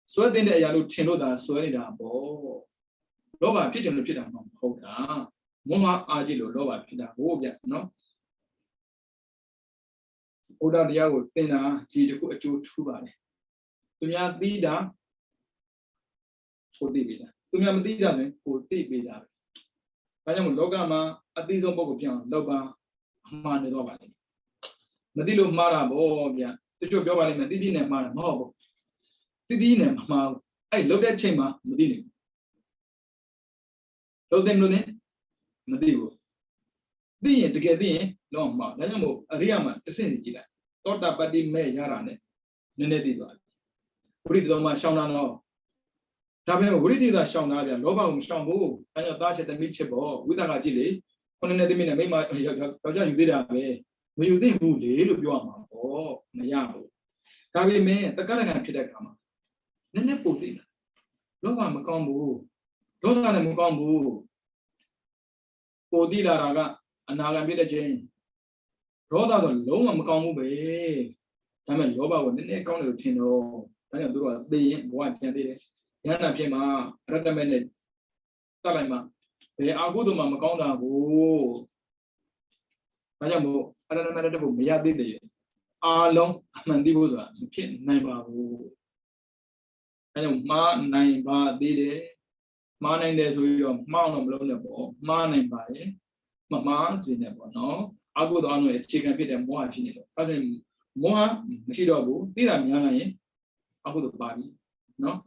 Speaker 1: Mesra ni ayah lo cendol dah, mesra ni dah bo. Loba pijak lo pijak no, kau dah. Muha aji lo loba pijak bo biar no. Udah dia lo sena jadi ku acu cuba ni. Dunia tidak, kodi beda. Dunia tidak ni, kodi beda. Macam loga ma, ati zombo ko piang, loba, mana tu apa ni? Nanti lo marah bo biar, tu cuba biar balik nanti ni marah, mau bo, nanti ni mau, lo dia cema, nanti ni, lo dem lo ni, nanti bo, ni dekat ni, lo mau, macam bo, ria ma, kesan sikit lah, tot dapat di me jaran ni, nenek di tu. ဝိရိတတော်မှာရှောင်းတာတော့ဒါပေမဲ့ဝိရိတရှောင်းတာဗျလောဘကိုမရှောင်းဘူးအဲကြောင့်သားချက်သမီးချက်ပေါ့ဝိသကကြည့်လေခုနှစ်နှစ်သမီးနဲ့မိမယောက်ျားယူသေးတာပဲမယူသေးဘူးလေလို့ပြောရမှာပေါ့မရဘူးဒါပေမဲ့တက္ကရာဖြစ်တဲ့အခါမှာနည်းနည်းပို့သေးတယ်လောဘမကောင်းဘူးဒေါသလည်းမကောင်းဘူးပို့သေးလာတာကအနာဂံဖြစ်တဲ့ချင်းဒေါသဆိုလုံးဝမကောင်းဘူးပဲဒါပေမဲ့လောဘကိုနည်းနည်းကောင်းတယ်လို့ထင်တော့ဒါကြောင့်သူတို့ကသိရင်ဘဝကျန်သေးတယ်ဉာဏ်ဖြစ်မှာရတ္တမဲ့နဲ့တတ်လိုက်မှာဘယ်အာဟုသို့မှမကောင်းတာကိုဒါကြောင့်မို့ရတ္တမဲ့တဲ့ဘုမရသေးတယ်အားလုံးအမှန်သိဖို့ဆိုတာမဖြစ်နိုင်ပါဘူးဒါကြောင့်မှားနိုင်ပါသေးတယ်မှားနိုင်တယ်ဆိုပြီးတော့မှားအောင်မလုပ်နဲ့ပေါ့မှားနိုင်ပါရဲ့မမှားစေနဲ့ပေါ့နော်အာဟုသို့အလုံးအခြေခံဖြစ်တဲ့မောဟဖြစ်နေတော့အဲဆိုရင်မောဟမရှိတော့ဘူးသိတာများလာရင်အာဟုသို့ပါပြီနော်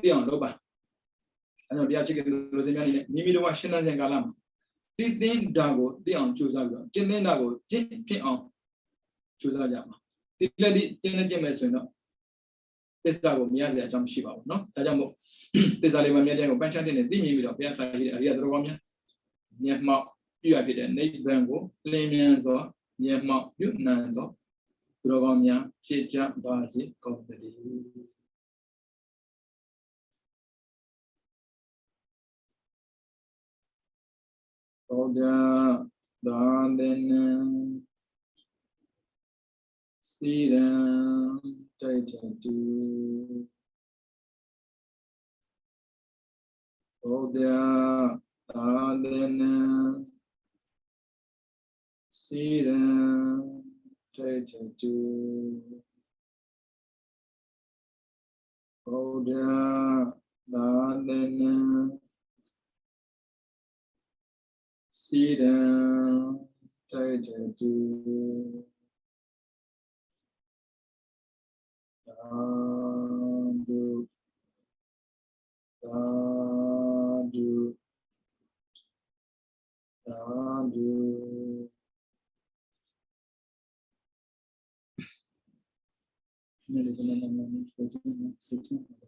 Speaker 1: သိအောင်လုပ်ပါအဲကြောင့်တရားချစ်တဲ့လူစင်များနေမိမိတို့ကရှင်းသန်းစဉ်ကာလမှာသိသိတာကိုသိအောင်ကြိုးစားပြီးတော့ကျင့်သိတာကိုကျင့်ဖြစ်အောင်ကြိုးစားကြပါဒီလက်ဒီကျင့်နေကြမယ်ဆိုရင်တော့သစ္စာကိုမရစရာအကြောင်းမရှိပါဘူးเนาะဒါကြောင့်မို့သစ္စာလေးပါးမြတ်တဲ့ကိုပန်းချတဲ့နဲ့သိမြင်ပြီးတော့ဘုရားစာရတဲ့အရိယသတော်ကောင်းများမျက်မှောက်ပြုရဖြစ်တဲ့နိဗ္ဗာန်ကိုလင်းမြန်စွာမျက်မှောက်ပြုနိုင်သောသတော်ကောင်းများဖြစ်ကြပါစေကုန်သတည်းသောဒသာသေနစီရံတိုက်တတူသောဒသာသေနစီရံတိုက်တတူသောဒသာသေနစီရံတိုက်တတူသာဓုသာဓုသာဓုမြေလည်းလည်းလည်းစိတ်ချင်း